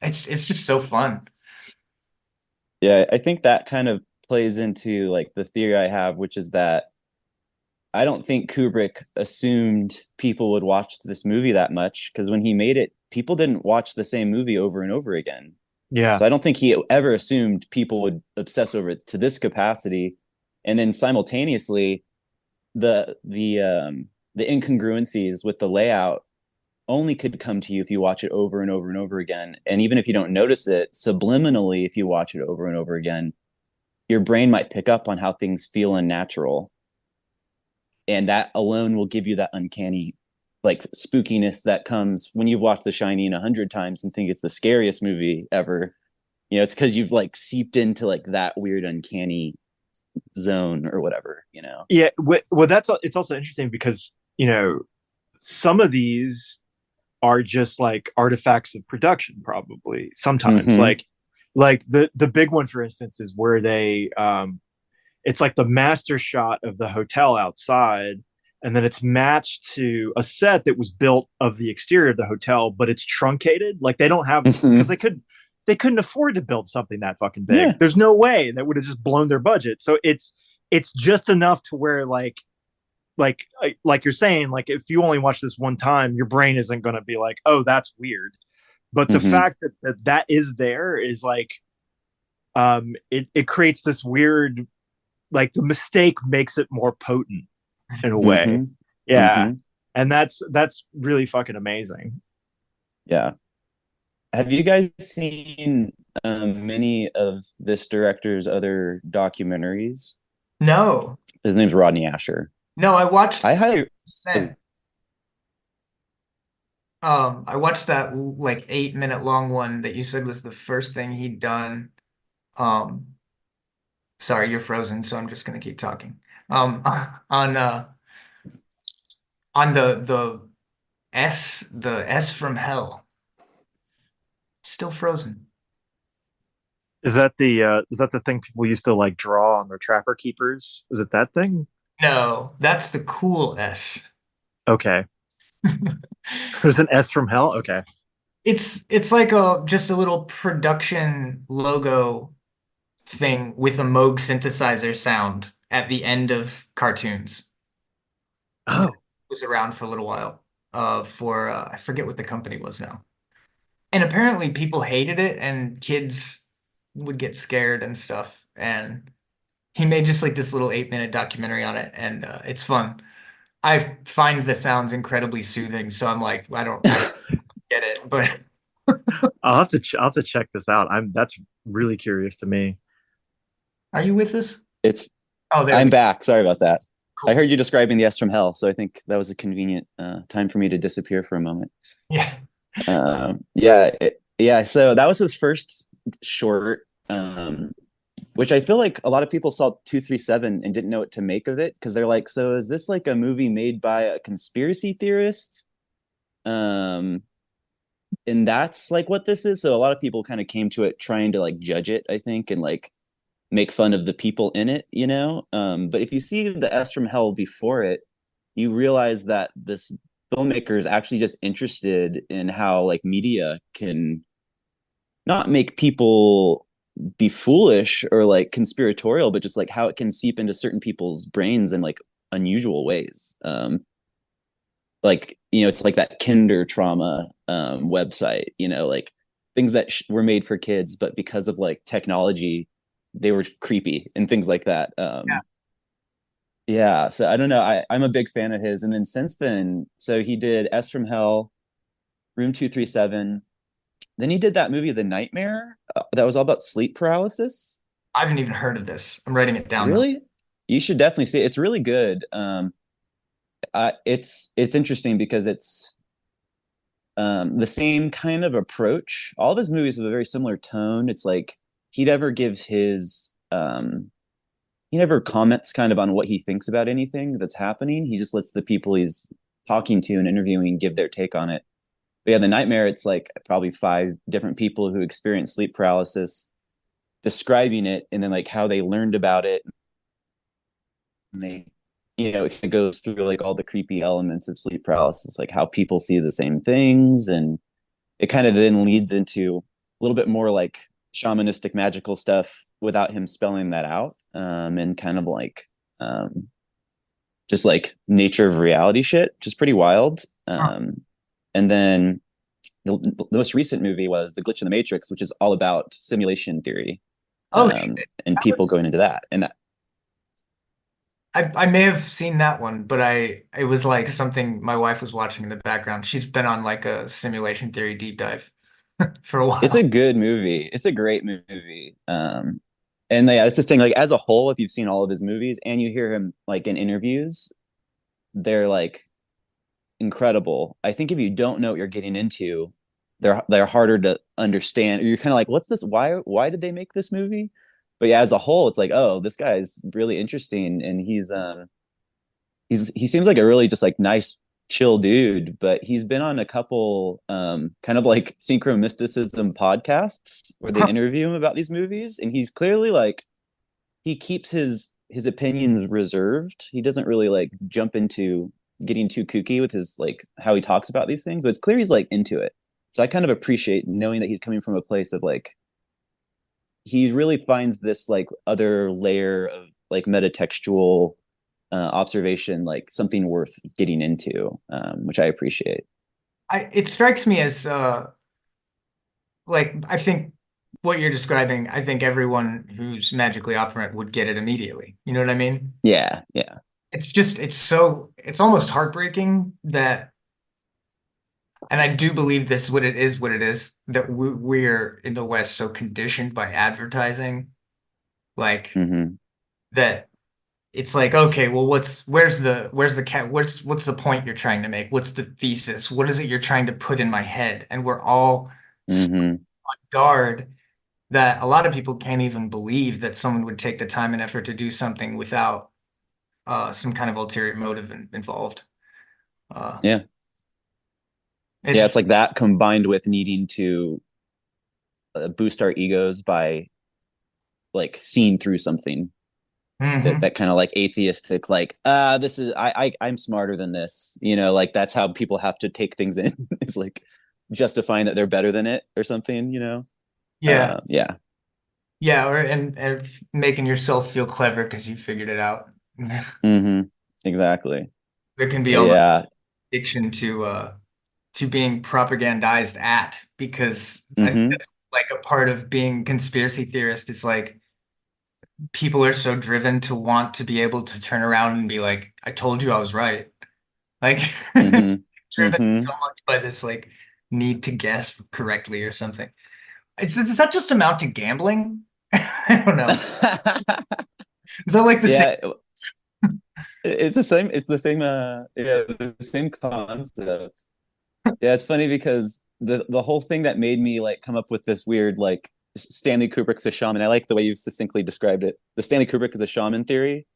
It's just so fun. Yeah. I think that kind of plays into like the theory I have, which is that I don't think Kubrick assumed people would watch this movie that much, because when he made it, people didn't watch the same movie over and over again. Yeah. So I don't think he ever assumed people would obsess over it to this capacity. And then simultaneously, the incongruencies with the layout only could come to you if you watch it over and over and over again. And even if you don't notice it, subliminally, if you watch it over and over again, your brain might pick up on how things feel unnatural. And that alone will give you that uncanny, like, spookiness that comes when you've watched The Shining 100 times and think it's the scariest movie ever. You know, it's because you've like seeped into like that weird uncanny zone or whatever, you know. Yeah, well, it's also interesting because some of these are just like artifacts of production, probably sometimes. Mm-hmm. Like the big one, for instance, is where they it's like the master shot of the hotel outside, and then it's matched to a set that was built of the exterior of the hotel, but it's truncated. Like they don't have, because they couldn't afford to build something that fucking big. Yeah. There's no way that would have just blown their budget. So it's just enough to where like you're saying, like if you only watch this one time, your brain isn't going to be like, oh, that's weird. But the Mm-hmm. fact that is there is like, it creates this weird, like the mistake makes it more potent in a way. Mm-hmm. Yeah. Mm-hmm. And that's really fucking amazing. Yeah. Have you guys seen many of this director's other documentaries? No, His name's Rodney Asher. no, I watched I highly. Oh, Sent. I watched that like 8 minute long one that you said was the first thing he'd done. Um, Sorry, you're frozen, so I'm just gonna keep talking. Um, on the S from Hell, still frozen. Is that the thing people used to like draw on their trapper keepers? Is it that thing? No, that's the cool S. Okay. There's an S from hell. Okay. It's like a just a little production logo thing with a Moog synthesizer sound at the end of cartoons. That Oh, was around for a little while. For I forget what the company was now. And apparently people hated it and kids would get scared and stuff. And he made just like this little 8 minute documentary on it, and it's fun. I find the sounds incredibly soothing, so I'm like, I don't get it, but I'll have to check this out. That's really curious to me. are you with us? it's Oh, there we I'm go. back. Sorry about that. I Cool. heard you describing the S from Hell, so I think that was a convenient time for me to disappear for a moment. Yeah. Yeah. So that was his first short, which I feel like a lot of people saw 237 and didn't know what to make of it, because they're like, so is this like a movie made by a conspiracy theorist? Um, and that's like what this is. So a lot of people kind of came to it trying to like judge it, I think, and like make fun of the people in it, you know. But if you see the S from Hell before it, you realize that this filmmaker is actually just interested in how like media can not make people be foolish or like conspiratorial, but just like how it can seep into certain people's brains in like unusual ways. Like, you know, it's like that kinder trauma website, you know, like things that were made for kids, but because of like technology, they were creepy and things like that. Yeah. Yeah, so I don't know. I'm a big fan of his. And then since then, so he did S from Hell, Room 237. Then he did that movie, The Nightmare, that was all about sleep paralysis. I haven't even heard of this. I'm writing it down though. Really? You should definitely see it. It's really good. It's interesting because it's the same kind of approach. All of his movies have a very similar tone. It's like he never gives his he never comments kind of on what he thinks about anything that's happening. He just lets the people he's talking to and interviewing give their take on it. But yeah, The Nightmare, it's like probably 5 different people who experience sleep paralysis describing it, and then like how they learned about it. And they, you know, it goes through like all the creepy elements of sleep paralysis, like how people see the same things. And it kind of then leads into a little bit more like shamanistic magical stuff without him spelling that out, and kind of like just like nature of reality shit, just pretty wild. And then the most recent movie was The Glitch in the Matrix, which is all about simulation theory, Oh shit. and people going into that. And that, I may have seen that one, but it was like something my wife was watching in the background. She's been on like a simulation theory deep dive for a it's a while. good movie. It's a great movie. And yeah, that's the thing. Like as a whole, if you've seen all of his movies and you hear him like in interviews, they're like incredible. I think if you don't know what you're getting into, they're harder to understand. Or you're kind of like, what's this? Why did they make this movie? But yeah, as a whole, it's like, oh, this guy is really interesting, and he seems like a really just like nice, chill dude. But he's been on a couple kind of like synchro mysticism podcasts where they interview him about these movies, and he's clearly like he keeps his opinions reserved. He doesn't really like jump into getting too kooky with his like how he talks about these things, but it's clear he's like into it. So I kind of appreciate knowing that he's coming from a place of like he really finds this like other layer of like metatextual observation, like something worth getting into, which I appreciate. It strikes me as like I think what you're describing, I think everyone who's magically operant would get it immediately. You know what I mean? Yeah, yeah. It's almost heartbreaking that, and I do believe this is what it is, that we're in the West so conditioned by advertising, like Mm-hmm. that it's like, okay, well, where's the cat? What's the point you're trying to make? What's the thesis? What is it you're trying to put in my head? And we're all so Mm-hmm. on guard that a lot of people can't even believe that someone would take the time and effort to do something without some kind of ulterior motive involved. Uh, Yeah. Yeah, it's it's like that combined with needing to boost our egos by like seeing through something mhm. that kind of like atheistic, like this is I'm smarter than this, like that's how people have to take things in is like justifying that they're better than it or something. Yeah, Yeah. yeah, or and making yourself feel clever because you figured it out. Mm-hmm. Exactly. There can be But almost yeah. addiction to being propagandized at, because I think Mm-hmm. that's like a part of being conspiracy theorist. It's like people are so driven to want to be able to turn around and be like, I told you I was right. Like it's Mm-hmm. driven Mm-hmm. so much by this like need to guess correctly or something. Does that just amount to gambling? I don't know. Is that like the same? Yeah, it's the same yeah, the same concept. Yeah, it's funny because the whole thing that made me like come up with this weird like Stanley Kubrick's a shaman. I like the way you succinctly described it. The Stanley Kubrick is a shaman theory.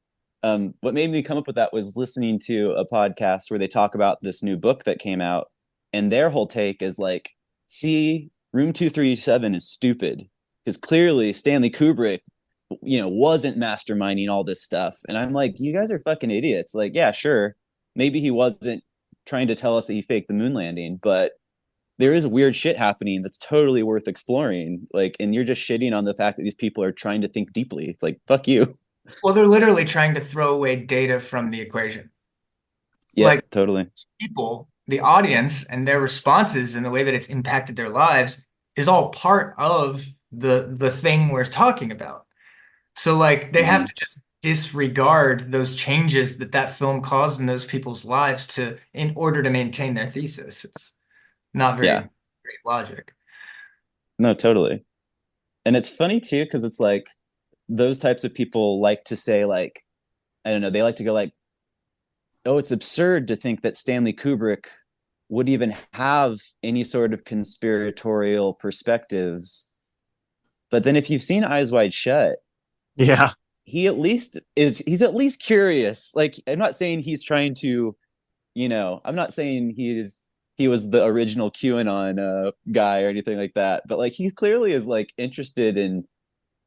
What made me come up with that was listening to a podcast where they talk about this new book that came out, and their whole take is like, see, Room 237 is stupid because clearly Stanley Kubrick, wasn't masterminding all this stuff. And I'm like, you guys are fucking idiots. Like, yeah, sure, maybe he wasn't trying to tell us that he faked the moon landing, but there is weird shit happening that's totally worth exploring. Like, and you're just shitting on the fact that these people are trying to think deeply. It's like, fuck you. Well, they're literally trying to throw away data from the equation. Like Yep, totally. people, the audience, and their responses and the way that it's impacted their lives is all part of the thing we're talking about. So like they have Mm-hmm. to just disregard those changes that film caused in those people's lives to in order to maintain their thesis. It's not very Yeah, great logic. no, totally. And it's funny too, because it's like those types of people like to say, like, I don't know, they like to go like, oh, it's absurd to think that Stanley Kubrick would even have any sort of conspiratorial perspectives. But then if you've seen Eyes Wide Shut, Yeah. he's at least curious. Like, I'm not saying he's trying to, I'm not saying he was the original QAnon guy or anything like that, but like he clearly is like interested in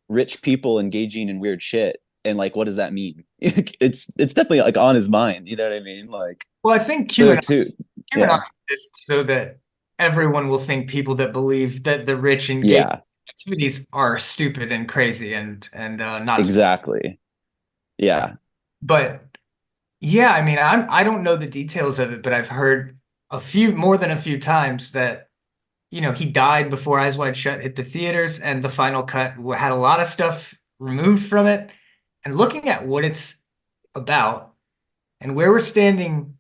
rich people engaging in weird shit, and like what does that mean? It's definitely like on his mind, you know what I mean? Like, Well, I think so QAnon too. QAnon Yeah. exists so that everyone will think people that believe that the rich engage Yeah. activities are stupid and crazy and not. Exactly. Yeah. But yeah, I mean, I don't know the details of it, but I've heard more than a few times that he died before Eyes Wide Shut hit the theaters, and the final cut had a lot of stuff removed from it. And looking at what it's about and where we're standing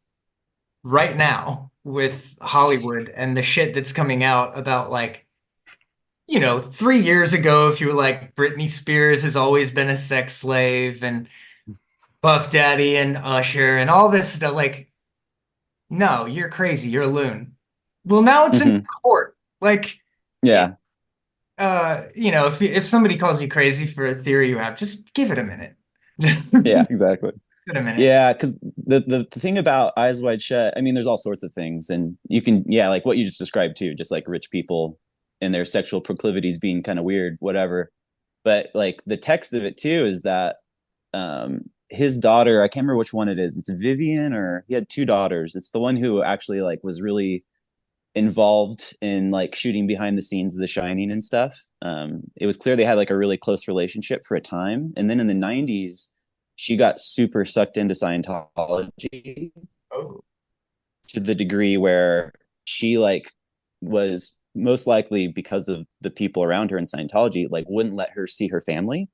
right now with Hollywood and the shit that's coming out about, like, 3 years ago, if you were like, Britney Spears has always been a sex slave, and Puff Daddy and Usher and all this stuff, like, no, you're crazy, you're a loon. Well, now it's in Hmm. court. Like, Yeah. if somebody calls you crazy for a theory you have, just give it a minute. Just Yeah, give exactly. it a minute. Yeah, because the thing about Eyes Wide Shut, I mean, there's all sorts of things, and you can, yeah, like what you just described too, just like rich people and their sexual proclivities being kind of weird, whatever. But like the text of it too is that his daughter, I can't remember which one it is. It's Vivian, or he had two daughters. It's the one who actually like was really involved in like shooting behind the scenes of The Shining and stuff. It was clear they had like a really close relationship for a time, and then in the '90s, she got super sucked into Scientology Oh, to the degree where she like was most likely, because of the people around her in Scientology, like wouldn't let her see her family.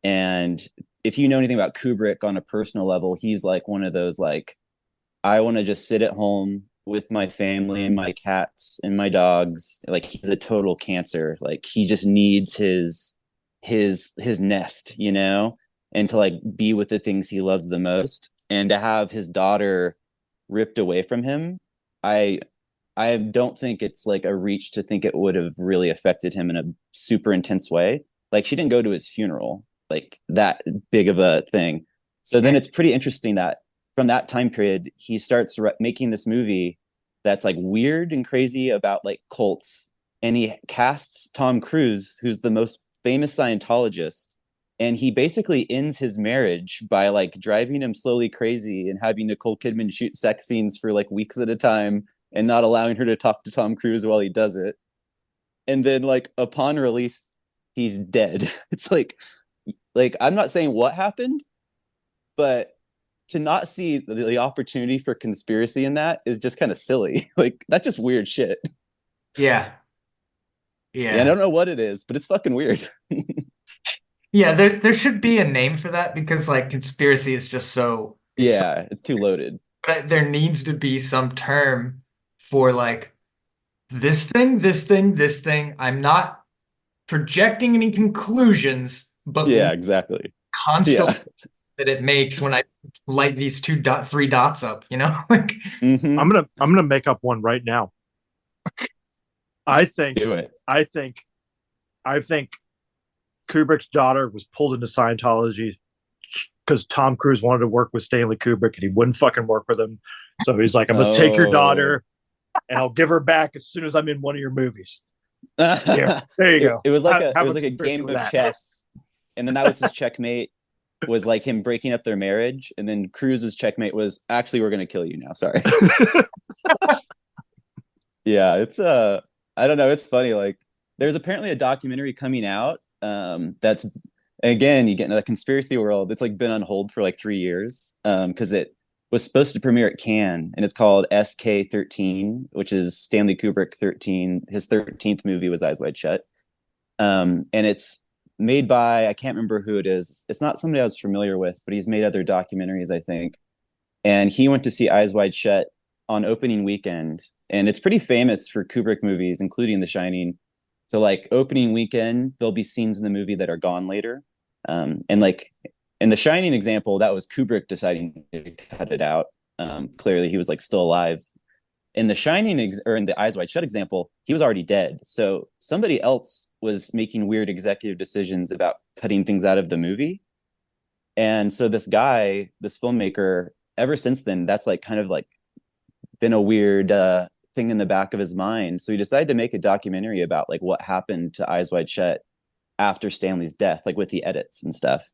And if you know anything about Kubrick on a personal level, he's like one of those like, I want to just sit at home with my family and my cats and my dogs. Like he's a total cancer. Like he just needs his nest, and to like be with the things he loves the most. And to have his daughter ripped away from him, I I don't think it's like a reach to think it would have really affected him in a super intense way. Like she didn't go to his funeral, like that big of a thing. So then right. it's pretty interesting that from that time period, he starts making this movie that's like weird and crazy about like cults. And he casts Tom Cruise, who's the most famous Scientologist. And he basically ends his marriage by like driving him slowly crazy and having Nicole Kidman shoot sex scenes for like weeks at a time and not allowing her to talk to Tom Cruise while he does it. And then like upon release, he's dead. It's like I'm not saying what happened, but to not see the opportunity for conspiracy in that is just kind of silly. Like that's just weird shit. Yeah. Yeah, I Yeah. don't know what it is, but it's fucking weird. Yeah, there should be a name for that because, like, conspiracy is just it's so, Yeah, it's too loaded. but there needs to be some term for, like, this thing, this thing, this thing. I'm not projecting any conclusions, but Yeah, the exactly. constellation Yeah. that it makes when I light these three dots up, like, Mm-hmm. I'm gonna make up one right now. I think Do it. I think I think Kubrick's daughter was pulled into Scientology because Tom Cruise wanted to work with Stanley Kubrick and he wouldn't fucking work with him. So he's like, I'm gonna take your Oh. daughter and I'll give her back as soon as I'm in one of your movies. Yeah, it, there you go. it was like it Have was a like a conspiracy game with of that. chess. And then that was his checkmate, was like him breaking up their marriage. And then Cruise's checkmate was, actually, we're gonna kill you now. Sorry. Yeah, it's I don't know, it's funny. Like there's apparently a documentary coming out that's, again, you get into the conspiracy world. It's like been on hold for like 3 years because it was supposed to premiere at Cannes, and it's called SK13, which is Stanley Kubrick 13. His 13th movie was Eyes Wide Shut. And it's made by, I can't remember who it is. It's not somebody I was familiar with, but he's made other documentaries, I think. And he went to see Eyes Wide Shut on opening weekend. And it's pretty famous for Kubrick movies, including The Shining. So like opening weekend, there'll be scenes in the movie that are gone later. And like in The Shining example, that was Kubrick deciding to cut it out. Clearly, he was like still alive. In The Shining or in the Eyes Wide Shut example, he was already dead. So somebody else was making weird executive decisions about cutting things out of the movie. And so this guy, this filmmaker, ever since then, that's like kind of like been a weird thing in the back of his mind. So he decided to make a documentary about like what happened to Eyes Wide Shut after Stanley's death, like with the edits and stuff.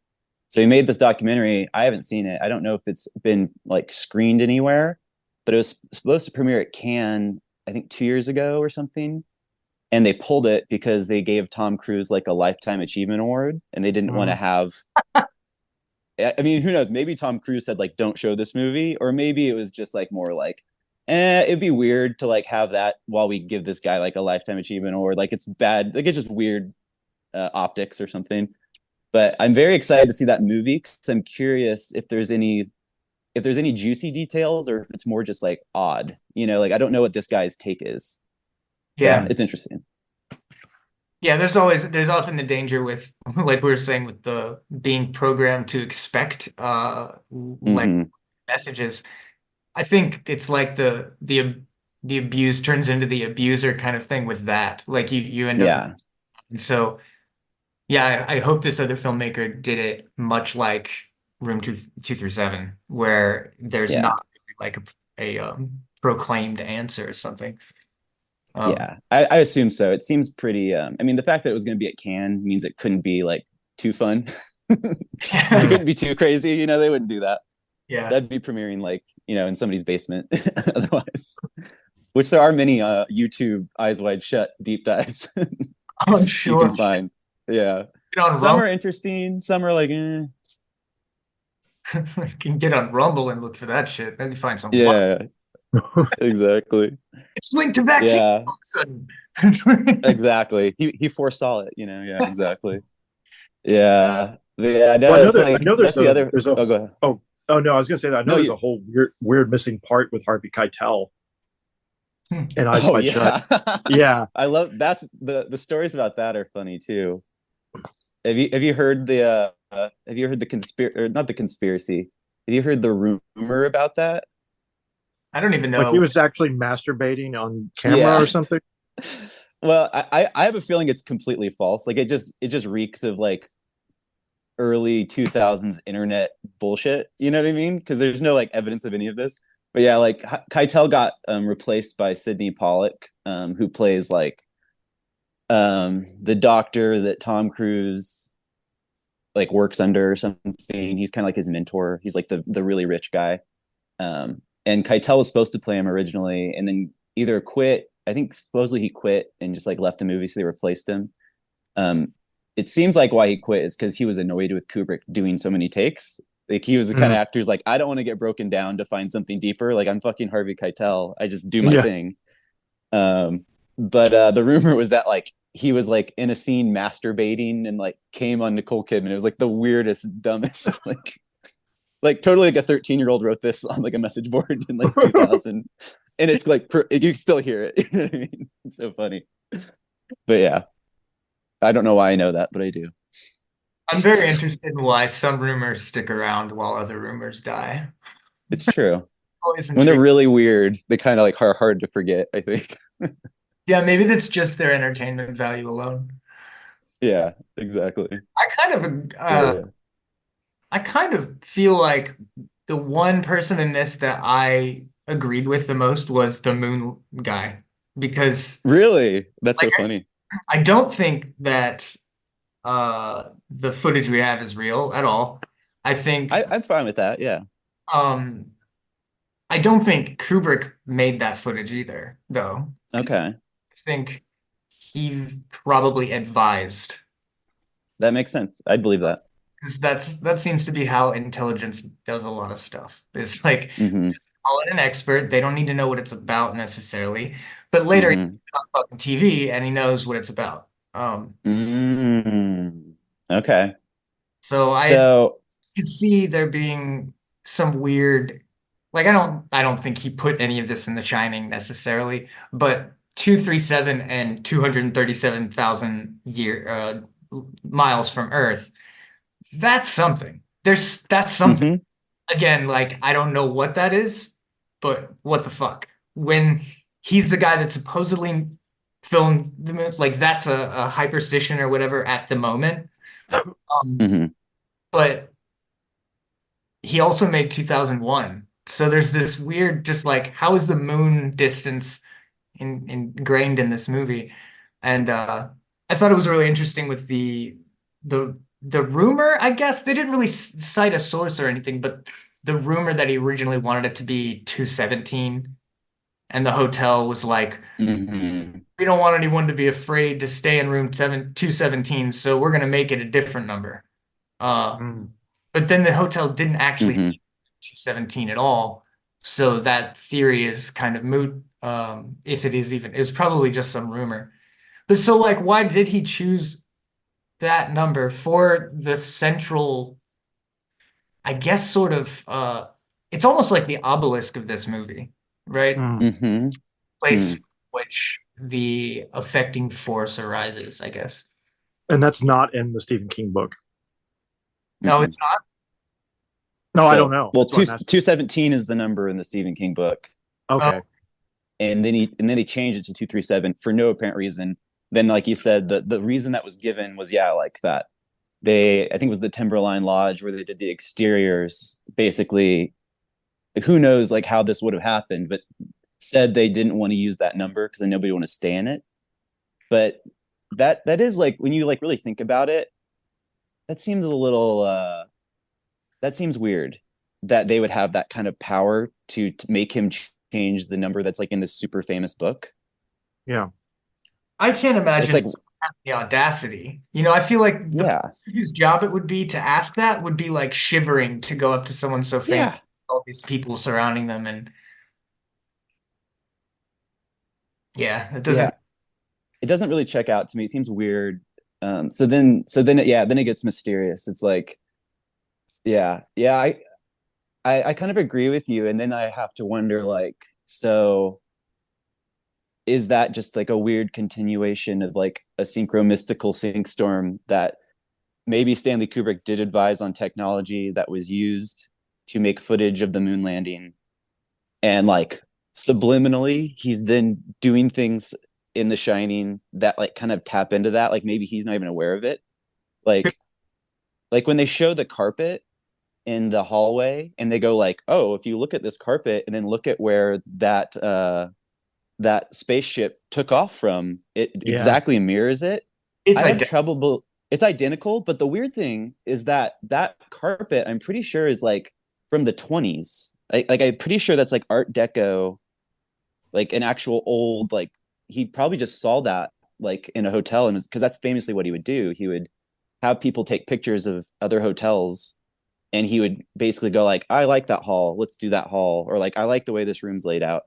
So he made this documentary. I haven't seen it. I don't know if it's been like screened anywhere, but it was supposed to premiere at Cannes, I think 2 years ago or something. and they pulled it because they gave Tom Cruise like a lifetime achievement award, and they didn't want to have. I mean, who knows? Maybe Tom Cruise said like, "Don't show this movie," or maybe it was just like more like, it'd be weird to like have that while we give this guy like a lifetime achievement award. Like it's bad. Like it's just weird optics or something. But I'm very excited to see that movie because I'm curious if there's any juicy details or if it's more just like odd. Like I don't know what this guy's take is. So Yeah. it's interesting. Yeah, there's often the danger with like we were saying with the being programmed to expect like Mm-hmm. messages. I think it's like the abuse turns into the abuser kind of thing with that. Like you end up Yeah. so yeah, I hope this other filmmaker did it much like Room 237, where there's Yeah. not really like a proclaimed answer or something. Um, Yeah. I assume so. It seems pretty. I mean, the fact that it was going to be at Cannes means it couldn't be like too fun. It couldn't be too crazy. They wouldn't do that. yeah, That'd be premiering like in somebody's basement otherwise. Which there are many YouTube eyes wide shut deep dives I'm you sure. can find. Yeah. Get on Some Rumble, are interesting. Some are like, can get on Rumble and look for that shit. Then you find some. yeah, exactly. It's linked to vaccine Yeah, all of a sudden. exactly. He foresaw it. Yeah, exactly. Yeah, yeah. Well, No, it's I like know that's the other. Oh, go ahead. oh no, I was gonna say that I know No, there's you. a whole weird missing part with Harvey Keitel and Eyes Oh Wide Shut. yeah, Yeah, I love that's the stories about that are funny too. Have you heard the conspiracy or not the conspiracy? Have you heard the rumor about that? I don't even like he know. was actually masturbating on camera Yeah. or something. Well, I have a feeling it's completely false. Like it just reeks of like early 2000s internet bullshit. You know what I mean? Because there's no like evidence of any of this. But yeah, like Keitel got replaced by Sidney Pollack, who plays like the doctor that Tom Cruise like works under or something. He's kind of like his mentor. He's like the really rich guy. And Keitel was supposed to play him originally, and then either quit. I think supposedly he quit and just like left the movie, so they replaced him. Um, it seems like why he quit is because he was annoyed with Kubrick doing so many takes. Like he was the kind of Mm. actor who's like, I don't want to get broken down to find something deeper. Like I'm fucking Harvey Keitel. I just do my Yeah. thing. But the rumor was that like he was like in a scene masturbating and like came on Nicole Kidman. It was like the weirdest, dumbest, like totally like a 13-year-old wrote this on like a message board in like 2000, and it's like you can still hear it. You know what I mean? It's so funny. But yeah, I don't know why I know that, but I do. I'm very interested in why some rumors stick around while other rumors die. It's true. Always When they're intrigued. really weird, they kind of like are hard to forget, I think. Yeah, maybe that's just their entertainment value alone. Yeah, exactly. I kind of Yeah. I kind of feel like the one person in this that I agreed with the most was the moon guy because Really? That's like so funny. I don't think that the footage we have is real at all. I think I'm fine with that. Yeah. um I don't think Kubrick made that footage either, though. Okay. I think he probably advised That makes sense. I'd believe that. because that seems to be how intelligence does a lot of stuff. It's like Hmm. call in an expert. They don't need to know what it's about necessarily, but later he's Hmm. on fucking TV and he knows what it's about. Mm. Okay. So I So, could see there being some weird, like I don't think he put any of this in The Shining necessarily, but 237 and 237,000 miles from Earth, that's something. That's something. mhm. Again, like I don't know what that is, but what the fuck? When he's the guy that supposedly filmed the moon, like that's a hyperstition or whatever at the moment. Hmm. But he also made 2001. So there's this weird, just like, how is the moon distance ingrained in this movie? And I thought it was really interesting with the rumor, I guess. They didn't really cite a source or anything, but the rumor that he originally wanted it to be 217 and the hotel was like, Hmm. we don't want anyone to be afraid to stay in room 217, so we're gonna make it a different number. Uh, Mm. but then the hotel didn't actually Hmm. 217 at all, so that theory is kind of moot. If it is even, it was probably just some rumor. But so like, why did he choose that number for the central, I guess, sort of it's almost like the obelisk of this movie, right? Mm. Hmm. Place which the affecting force arises, I guess. And that's not in the Stephen King book. No, Hmm. it's not. No, I don't Well, know. well, That's what two I'm asking. 217 is the number in the Stephen King book, Oh, Okay. and then he changed it to 237 for no apparent reason. Then, like you said, the reason that was given was, yeah, like that they, I think it was the Timberline Lodge where they did the exteriors. Basically, who knows like how this would have happened, but said they didn't want to use that number because then nobody would want to stay in it. But that is like when you like really think about it, that seems a little that seems weird that they would have that kind of power to make him change the number that's like in this super famous book. Yeah. I can't It's imagine like, someone having the audacity. You know, I feel like the person yeah, whose job it would be to ask that would be like shivering to go up to someone so famous, yeah, all these people surrounding them, and yeah, it yeah. doesn't. It doesn't really check out to me. It seems weird. Yeah, then it gets mysterious. It's like, yeah, I kind of agree with you, and then I have to wonder, like, so is that just like a weird continuation of like a synchro mystical sync storm that maybe Stanley Kubrick did advise on technology that was used to make footage of the moon landing, and like subliminally he's then doing things in The Shining that like kind of tap into that, like maybe he's not even aware of it, like when they show the carpet in the hallway and they go like, oh, if you look at this carpet and then look at where that spaceship took off from, it Yeah. exactly mirrors it. It's I have identical. trouble. It's identical, but the weird thing is that that carpet, I'm pretty sure, is like from the 20s. Like I'm pretty sure that's like Art Deco, like an actual old like he probably just saw that like in a hotel, and because that's famously what he would do. He would have people take pictures of other hotels, and he would basically go like, I like that hall, let's do that hall, or like I like the way this room's laid out.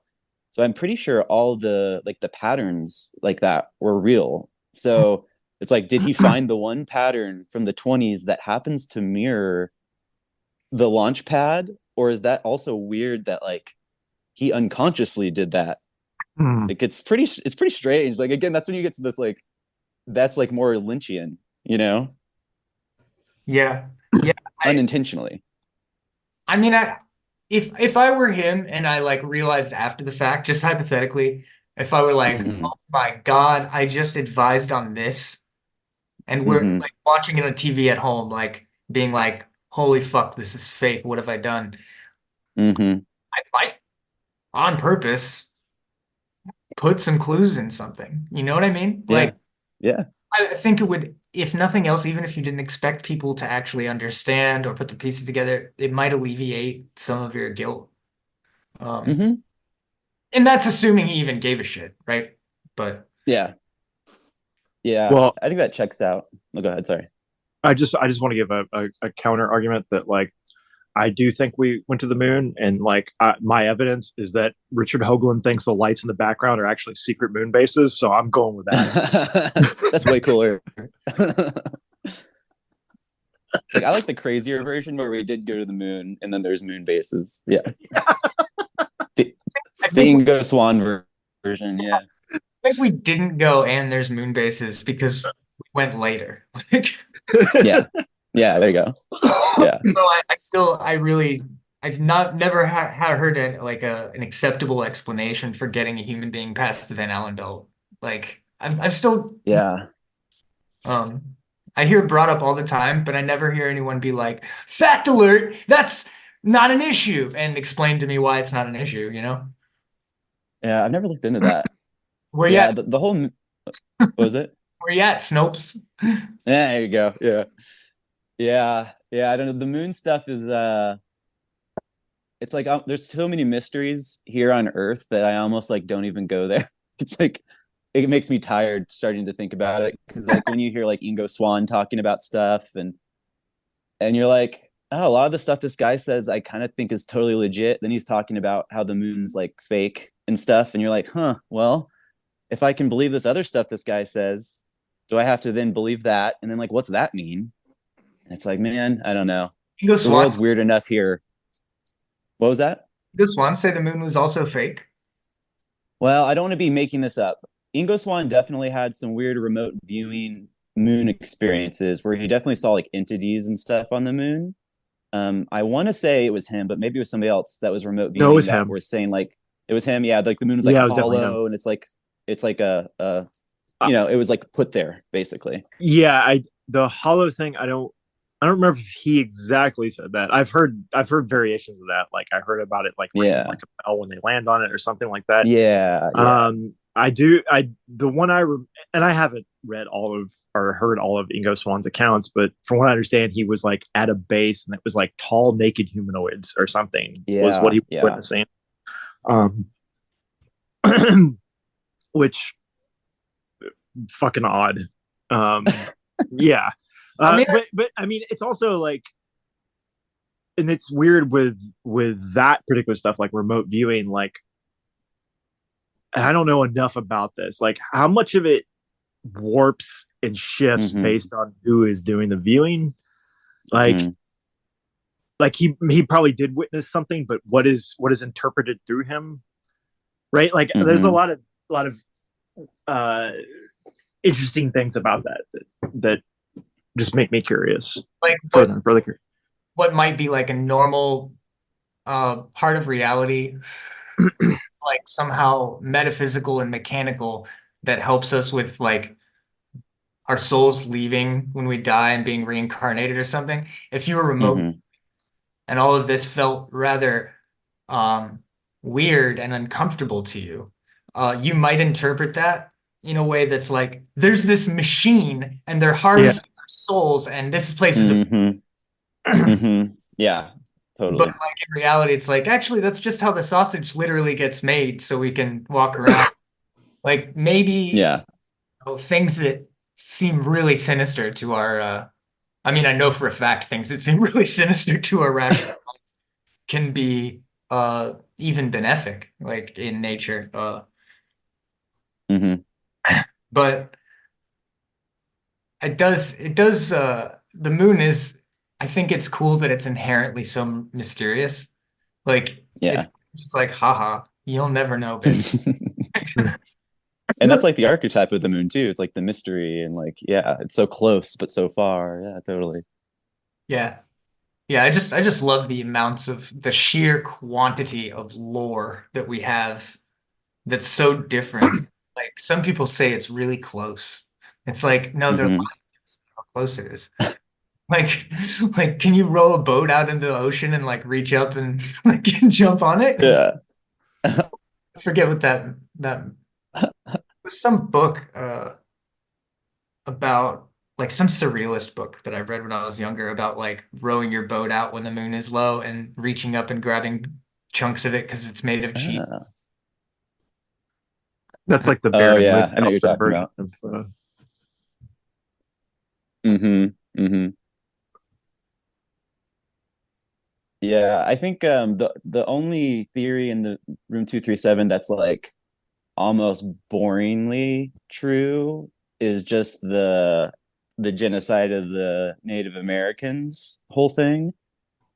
So I'm pretty sure all the like the patterns like that were real. So it's like, did he find the one pattern from the 20s that happens to mirror the launch pad? Or is that also weird that like he unconsciously did that? Mm. Like it's pretty strange. Like again, that's when you get to this like that's like more Lynchian, you know, Yeah, yeah. I, unintentionally. I mean, if I were him and I like realized after the fact, just hypothetically, if I were like, Hmm. oh my God, I just advised on this, and we're Hmm. like watching it on TV at home, like being like, holy fuck, this is fake. What have I done? Hmm. I might, on purpose, put some clues in something. You know what I mean? Yeah. Like, Yeah. I think it would, if nothing else, even if you didn't expect people to actually understand or put the pieces together, it might alleviate some of your guilt. Um, Hmm. and that's assuming he even gave a shit, right? But Yeah. Yeah. Well, I think that checks out. Oh, go ahead. Sorry. I just want to give a counter argument that like I do think we went to the moon, and like my evidence is that Richard Hoagland thinks the lights in the background are actually secret moon bases. So I'm going with that. That's way cooler. Like I like the crazier version where we did go to the moon and then there's moon bases. Yeah. The, I the think we, Ingo Swan version. Yeah. I think we didn't go and there's moon bases because we went later. Like, Yeah. Yeah. There you go. Yeah. so I still, I really, I've not never heard an acceptable explanation for getting a human being past the Van Allen belt. Like, I've still, Yeah. um, I hear it brought up all the time, but I never hear anyone be like, "Fact alert, that's not an issue," and explain to me why it's not an issue. You know, Yeah. I've never looked into that. where you Yeah. at? The whole, what was it? Where you at, Snopes? Yeah, there you go. Yeah. Yeah. Yeah. I don't know. The moon stuff is, it's like there's so many mysteries here on Earth that I almost like don't even go there. It's like it makes me tired starting to think about it because like when you hear like Ingo Swann talking about stuff and you're like, oh, a lot of the stuff this guy says I kind of think is totally legit. Then he's talking about how the moon's like fake and stuff, and you're like, huh, well, if I can believe this other stuff this guy says, do I have to then believe that? And then like, what's that mean? And it's like, man, I don't know. Ingo The Swann, world's weird enough here. What was that? Ingo Swann say the moon was also fake. Well, I don't want to be making this up. Ingo Swann definitely had some weird remote viewing moon experiences where he definitely saw like entities and stuff on the moon. I want to say it was him, but maybe it was somebody else that was remote No, it viewing was that him. were saying like it was him. Yeah, like the moon was like Yeah, it was definitely him. hollow, and it's like a Uh, it was like put there basically. yeah, the hollow thing, I don't remember if he exactly said that. I've heard variations of that. Like I heard about it like ringing Yeah, like a bell when they land on it or something like that. yeah. I do. The one and I haven't read all of or heard all of Ingo Swann's accounts, but from what I understand, he was like at a base and it was like tall naked humanoids or something was what Yeah, he was yeah. witnessing. Um, which fucking odd. Um, yeah. I mean, But I mean, it's also like, and it's weird with that particular stuff, like remote viewing. Like, I don't know enough about this. Like, how much of it warps and shifts Mm-hmm, based on who is doing the viewing? Like, mm-hmm, like he probably did witness something, but what is interpreted through him, right? Like, there's a mm-hmm. lot of uh interesting things about that just make me curious. like Further and further curious. what might be like a normal part of reality, like somehow metaphysical and mechanical that helps us with like our souls leaving when we die and being reincarnated or something. If you were remote Mm-hmm. and all of this felt rather um, weird and uncomfortable to you, you might interpret that in a way that's like, there's this machine and they're Yeah, harvesting our souls, and this place is a. Mm-hmm. Mm-hmm. Yeah, But totally. like in reality, it's like actually that's just how the sausage literally gets made, so we can walk around. Like maybe Yeah. things that seem really sinister to our. I mean, I know for a fact things that seem really sinister to our rational minds can be even benefic, like in nature. Mm-hmm. But it does the moon is, I think it's cool that it's inherently so mysterious. Like Yeah. it's just like, haha, you'll never know, baby. And that's like the archetype of the moon too. It's like the mystery and like, yeah, it's so close but so far. Yeah, totally. Yeah. Yeah, I just love the amounts of the sheer quantity of lore that we have that's so different. Like some people say it's really close. It's like, no, they're Mm-hmm. lying to us how close it is. Like, like, can you row a boat out into the ocean and like reach up and like jump on it? Because Yeah. I forget what that was, some book about like some surrealist book that I read when I was younger about like rowing your boat out when the moon is low and reaching up and grabbing chunks of it because it's made of cheese. Ah. that's like the Oh Baron yeah, I know what you're Munchausen talking version about. of. Mm-hmm. Mm-hmm. Yeah, I think the only theory in the room 237 that's like almost boringly true is just the genocide of the Native Americans whole thing.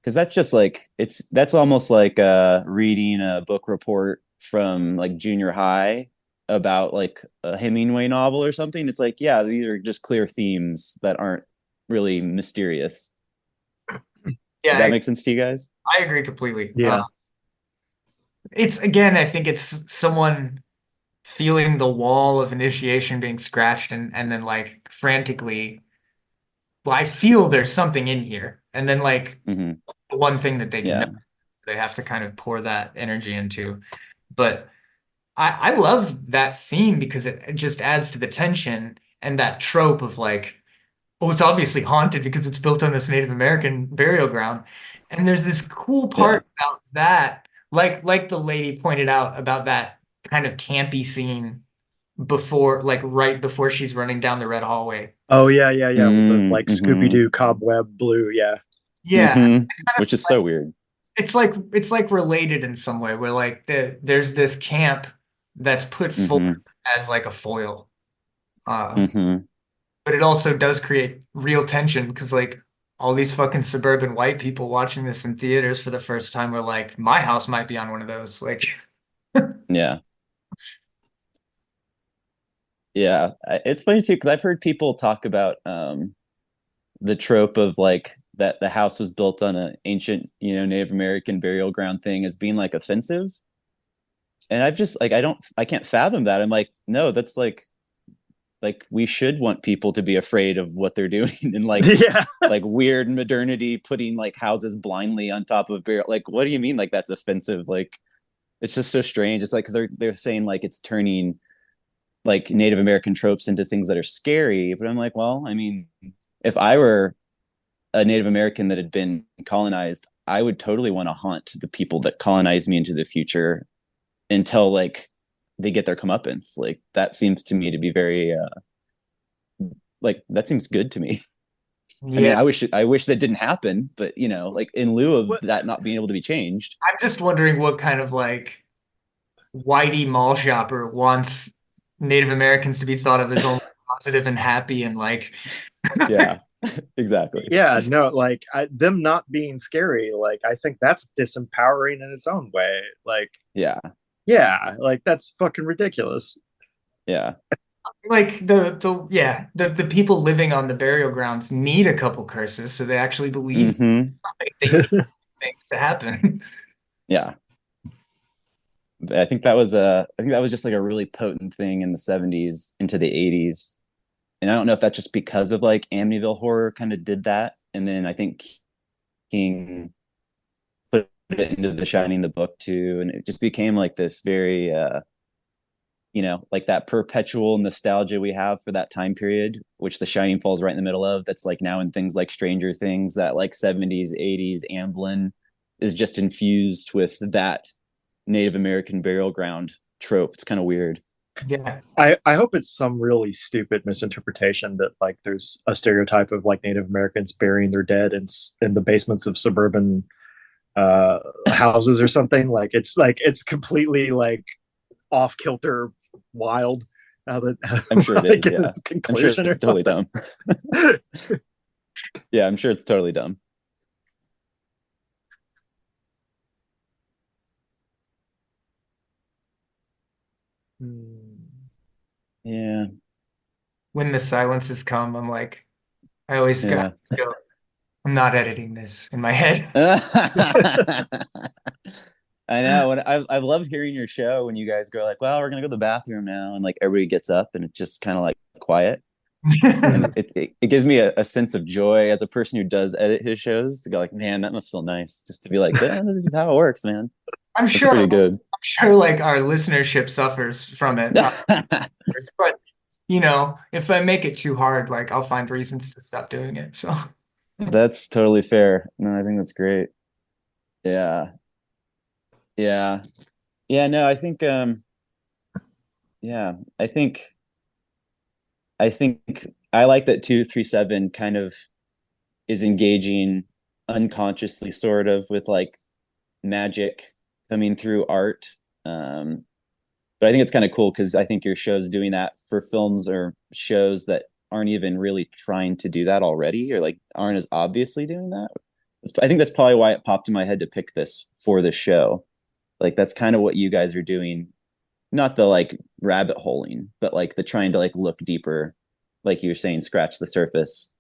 Because that's just like that's almost like reading a book report from like junior high about like a Hemingway novel or something. It's like, yeah, these are just clear themes that aren't really mysterious. Yeah, Does that make sense to you guys? I agree completely. Yeah, It's again, I think it's someone feeling the wall of initiation being scratched and then like frantically, well, I feel there's something in here. And then like Hmm. the one thing that they can know, Yeah. they have to kind of pour that energy into. But I love that theme because it just adds to the tension and that trope of like well, it's obviously haunted because it's built on this Native American burial ground. And there's this cool Yeah. part about that, like the lady pointed out about that kind of campy scene before, like right before she's running down the red hallway. Oh yeah, with the like Scooby Mm-hmm. Doo cobweb blue. Yeah, Yeah, Mm-hmm. Which is so weird. it's like related in some way where like there's this camp that's put forth Mm-hmm. as like a foil. Uh, Mm-hmm. but it also does create real tension because like all these fucking suburban white people watching this in theaters for the first time were like, my house might be on one of those. Like, Yeah. Yeah. It's funny too, because I've heard people talk about the trope of like that the house was built on an ancient, Native American burial ground thing as being like offensive. And I've just like I can't fathom that. I'm like, no, that's like we should want people to be afraid of what they're doing and yeah, like weird modernity putting like houses blindly on top of burial. Like, what do you mean like that's offensive? Like it's just so strange. It's like because they're saying like it's turning like Native American tropes into things that are scary. But I'm like, well, I mean, if I were a Native American that had been colonized, I would totally want to haunt the people that colonized me into the future until like they get their comeuppance. Like that seems to me to be very like that seems good to me. I mean, yeah, I wish that didn't happen, but like in lieu of what, that not being able to be changed. I'm just wondering what kind of like whitey mall shopper wants Native Americans to be thought of as only positive and happy and like, Yeah, exactly. yeah. No, like them not being scary. Like I think that's disempowering in its own way. Like Yeah, yeah, like that's fucking ridiculous. yeah. like the people living on the burial grounds need a couple curses so they actually believe Hmm. like, they need things to happen. Yeah. I think that was just like a really potent thing in the 70s into the 80s. And I don't know if that's just because of like Amityville horror kind of did that. And then I think King put it into The Shining, the book too. And it just became like this very like that perpetual nostalgia we have for that time period, which The Shining falls right in the middle of. That's like now in things like Stranger Things, that like 70s, 80s Amblin is just infused with that Native American burial ground trope. It's kind of weird. Yeah. I hope it's some really stupid misinterpretation that like there's a stereotype of like Native Americans burying their dead in the basements of suburban uh houses or something. Like it's completely like off kilter, wild. How that I'm sure it like is. get Yeah. this I'm sure conclusion or it's totally something. dumb. Yeah. I'm sure it's totally dumb. Hmm. Yeah. When the silences come, I'm like, I always got Yeah. to go, I'm not editing this in my head. I know. When I love hearing your show when you guys go like, "Well, we're gonna go to the bathroom now," and like everybody gets up and it's just kind of like quiet, and it gives me a sense of joy as a person who does edit his shows to go like, "Man, that must feel nice," just to be like, "Yeah, this is how it works, man." I'm That's sure pretty good. I'm sure like our listenership suffers from it. But if I make it too hard, like I'll find reasons to stop doing it. So That's totally fair. No, I think that's great. Yeah. Yeah. Yeah, no, I think yeah, I think I like that 237 kind of is engaging unconsciously sort of with like magic coming through art. Um but I think it's kind of cool because I think your show's doing that for films or shows that aren't even really trying to do that already or like aren't as obviously doing that. I think that's probably why it popped in my head to pick this for this show. Like that's kind of what you guys are doing, not the like rabbit holing, but like the trying to like look deeper, like you were saying, scratch the surface,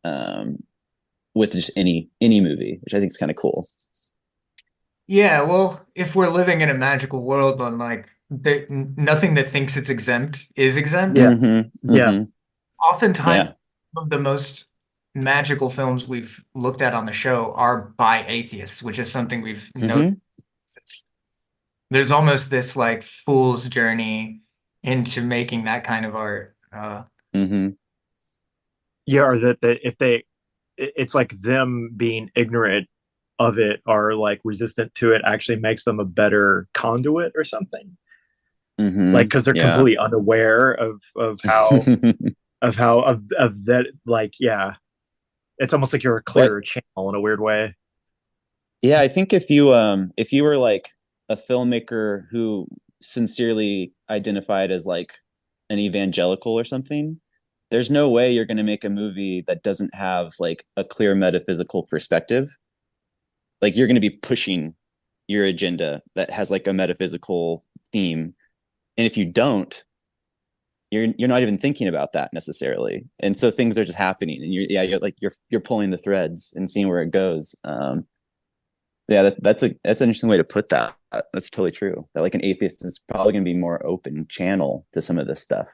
um, with just any movie, which I think is kind of cool. yeah, well, if we're living in a magical world, then like nothing that thinks it's exempt is exempt. Yeah, Mm-hmm. yeah. Mm-hmm. Oftentimes, Yeah. some of the most magical films we've looked at on the show are by atheists, which is something we've noticed. Mm-hmm. There's almost this like fool's journey into making that kind of art. Mm-hmm. yeah, or that if they, it's like them being ignorant of it or like resistant to it actually makes them a better conduit or something. Like because they're Yeah. completely unaware of that. Like yeah, it's almost like you're a But clearer channel in a weird way. yeah, I think if you were like a filmmaker who sincerely identified as like an evangelical or something, there's no way you're going to make a movie that doesn't have like a clear metaphysical perspective. Like you're going to be pushing your agenda that has like a metaphysical theme. And if you don't, you're not even thinking about that necessarily. And so things are just happening and you're pulling the threads and seeing where it goes. Yeah, that's an interesting way to put that. That's totally true. That like an atheist is probably going to be more open channel to some of this stuff.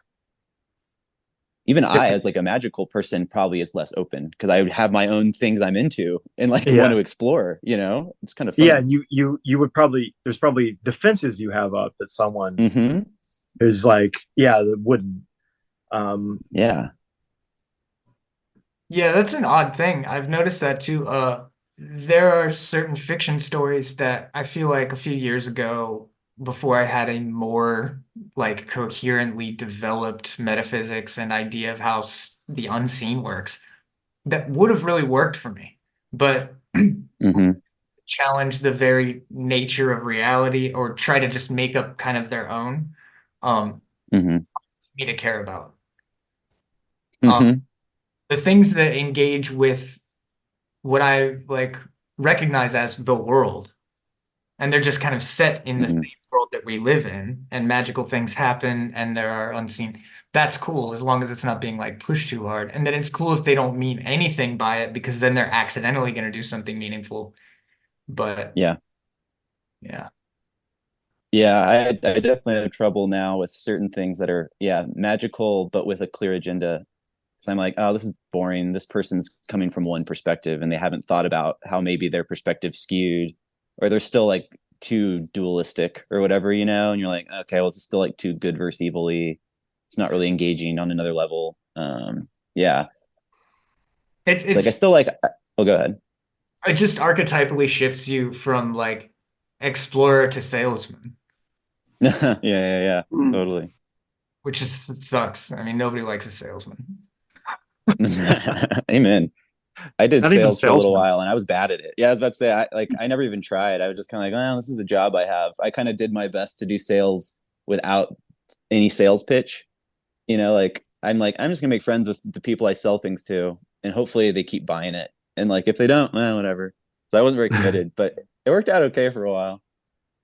Even Yeah, I, as like a magical person, probably is less open because I would have my own things I'm into and like want yeah, to explore. You know, it's kind of yeah. fun. And you would probably there's probably defenses you have up that someone Mm-hmm. who's like yeah that wouldn't. Yeah. Yeah, that's an odd thing. I've noticed that too. There are certain fiction stories that I feel like a few years ago, before I had a more like coherently developed metaphysics and idea of how the unseen works, that would have really worked for me. But Mm-hmm. challenge the very nature of reality or try to just make up kind of their own, um, Mm-hmm. for me to care about. Um, Mm-hmm. the things that engage with what I like recognize as the world, and they're just kind of set in the Mm-hmm. same world that we live in, and magical things happen, and there are unseen. That's cool as long as it's not being like pushed too hard. And then it's cool if they don't mean anything by it because then they're accidentally going to do something meaningful. But Yeah. yeah. Yeah, I definitely have trouble now with certain things that are, yeah, magical, but with a clear agenda. Because I'm like, oh, this is boring. This person's coming from one perspective and they haven't thought about how maybe their perspective skewed, or they're still like too dualistic or whatever, you know? And you're like, okay, well, it's still like too good versus evilly. It's not really engaging on another level. Yeah, It, it's like I it's still like, oh, go ahead. it just archetypally shifts you from like explorer to salesman, Yeah, totally. which is it sucks. I mean, nobody likes a salesman. Amen. I did Not even sales for a little salesman. while and I was bad at it. Yeah, I was about to say I never even tried. I was just kind of like, well, this is the job I have. I kind of did my best to do sales without any sales pitch. You know, like I'm just gonna make friends with the people I sell things to, and hopefully they keep buying it. And like if they don't, whatever. So I wasn't very committed, but it worked out okay for a while.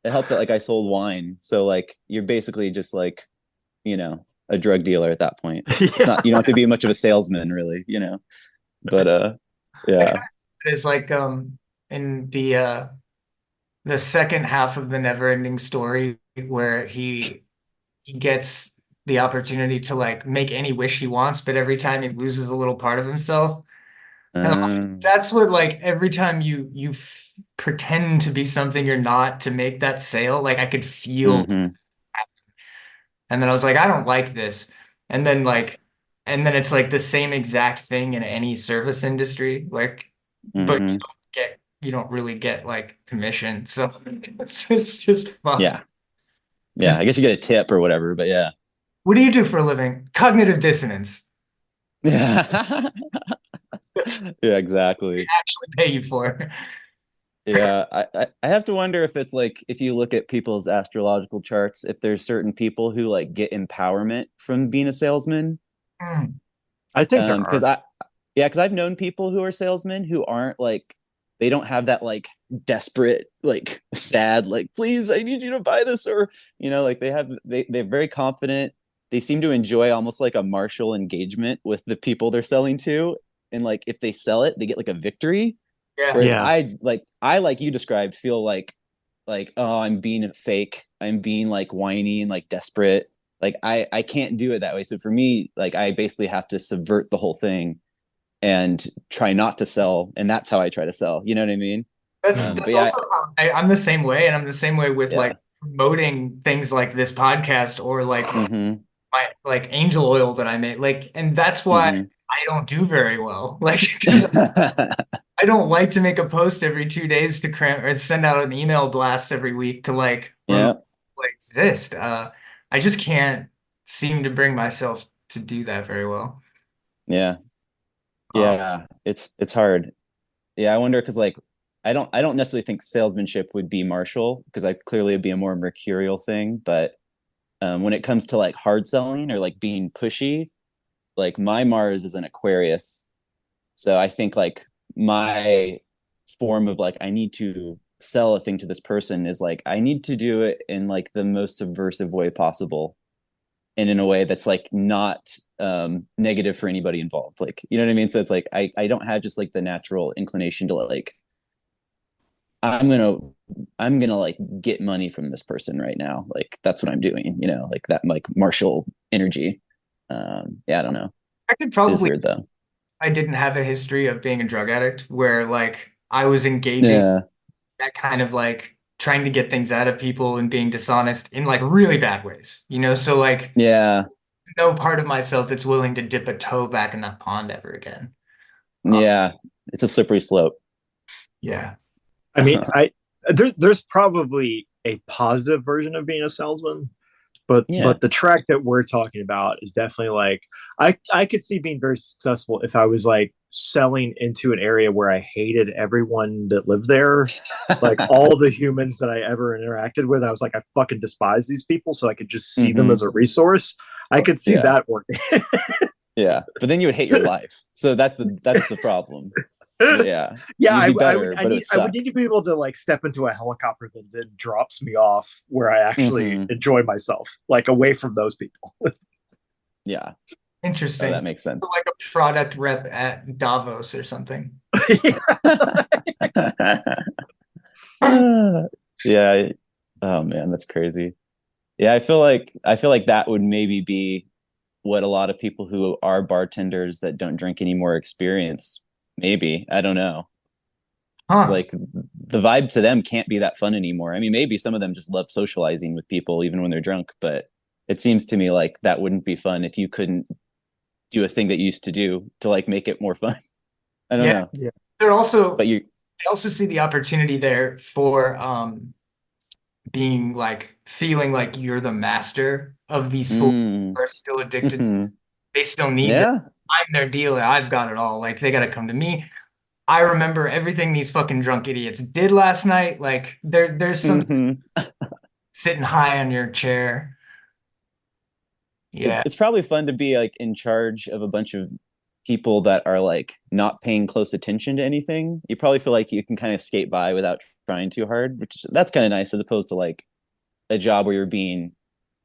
It helped that like I sold wine, so like you're basically just like you know a drug dealer at that point. It's Yeah. not you don't have to be much of a salesman really, you know. But That yeah. kind of is like in the second half of the never ending story where he gets the opportunity to like make any wish he wants, but every time he loses a little part of himself. And I'm like, Um, that's what like every time pretend to be something you're not to make that sale, like I could feel. mm-hmm, And then I was like, I don't like this. And then like, and then it's like the same exact thing in any service industry, like, but mm-hmm. you don't really get like commission. So it's just fun. Yeah. Yeah. I guess you get a tip or whatever, but yeah. What do you do for a living? Cognitive dissonance. Yeah. Yeah, They exactly. actually pay you for. Yeah. I have to wonder if it's like if you look at people's astrological charts, if there's certain people who like get empowerment from being a salesman. Mm, I think there Because are. because I've known people who are salesmen who aren't like they don't have that like desperate, like sad, like please, I need you to buy this, or you know, like they're very confident. They seem to enjoy almost like a martial engagement with the people they're selling to, and like if they sell it, they get like a victory. yeah. Whereas Yeah. I like you described feel like oh I'm being fake, I'm being like whiny and like desperate. Like I can't do it that way. So for me, like I basically have to subvert the whole thing and try not to sell, and that's how I try to sell. You know what I mean? Mm. But That's yeah, also how I'm the same way, and I'm the same way with like yeah. promoting things like this podcast or like Mm-hmm. my like angel oil that I made. Like, and that's why Mm-hmm. I don't do very well. Like, 'cause I don't like to make a post every 2 days to cram or send out an email blast every week to like remind Yeah, people I exist. I just can't seem to bring myself to do that very well. yeah, Um, yeah. It's hard. Yeah, I wonder because like I don't necessarily think salesmanship would be martial because I clearly it'd be a more mercurial thing. But when it comes to like hard selling or like being pushy, like my Mars is an Aquarius, so I think like my form of like I need to sell a thing to this person is like I need to do it in like the most subversive way possible and in a way that's like not negative for anybody involved, like you know what I mean. So it's like I don't have just like the natural inclination to like i'm gonna I'm gonna like get money from this person right now, like that's what I'm doing, you know, like that like martial energy. Yeah, I don't know. I could It is probably weird though. I didn't have a history of being a drug addict where like I was engaging Yeah, that kind of like trying to get things out of people and being dishonest in like really bad ways, you know? So like yeah, no part of myself that's willing to dip a toe back in that pond ever again. Uh, yeah, it's a slippery slope. yeah. I mean, there's probably a positive version of being a salesman, Yeah. but the track that we're talking about is definitely like I could see being very successful if I was like selling into an area where I hated everyone that lived there, like all the humans that I ever interacted with. I was like, I fucking despise these people, so I could just see them as Hmm. a resource. I could see Yeah, that working. yeah, but then you would hate your life, so that's the problem. Yeah, Yeah, you'd be I would better but it would I would suck. need to be able to like step into a helicopter that then drops me off where I actually Hmm. enjoy myself, like away from those people. Yeah. Oh, that Interesting. makes sense. Like a product rep at Davos or something. Yeah. Oh man, that's crazy. Yeah, I feel like that would maybe be what a lot of people who are bartenders that don't drink anymore experience. Maybe. I don't know. It's Huh. like the vibe to them can't be that fun anymore. I mean, maybe some of them just love socializing with people even when they're drunk, but it seems to me like that wouldn't be fun if you couldn't do a thing that you used to do to like make it more fun. I don't Yeah. know. Yeah. They're also But you I also see the opportunity there for being like feeling like you're the master of these fools mm, who are still addicted. hmm. They still need this. Yeah. I'm their dealer. I've got it all. Like they gotta come to me. I remember everything these fucking drunk idiots did last night. Like there's something Hmm. sitting high on your chair. It, Yeah. it's probably fun to be like in charge of a bunch of people that are like not paying close attention to anything. You probably feel like you can kind of skate by without trying too hard, which that's kind of nice as opposed to like a job where you're being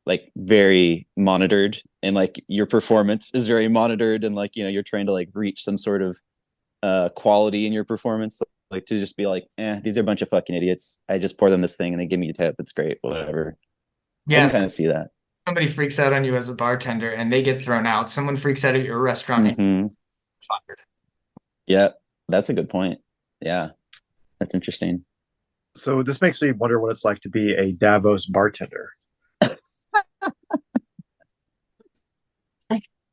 like very monitored and like your performance is very monitored and like you know you're trying to like reach some sort of quality in your performance, like to just be like these are a bunch of fucking idiots, I just pour them this thing and they give me a tip, it's great, whatever. I can Yes. kind of see that. Somebody freaks out on you as a bartender and they get thrown out. Someone freaks out at your restaurant and Hmm. you're fired. Yeah, that's a good point. Yeah, that's interesting. So this makes me wonder what it's like to be a Davos bartender.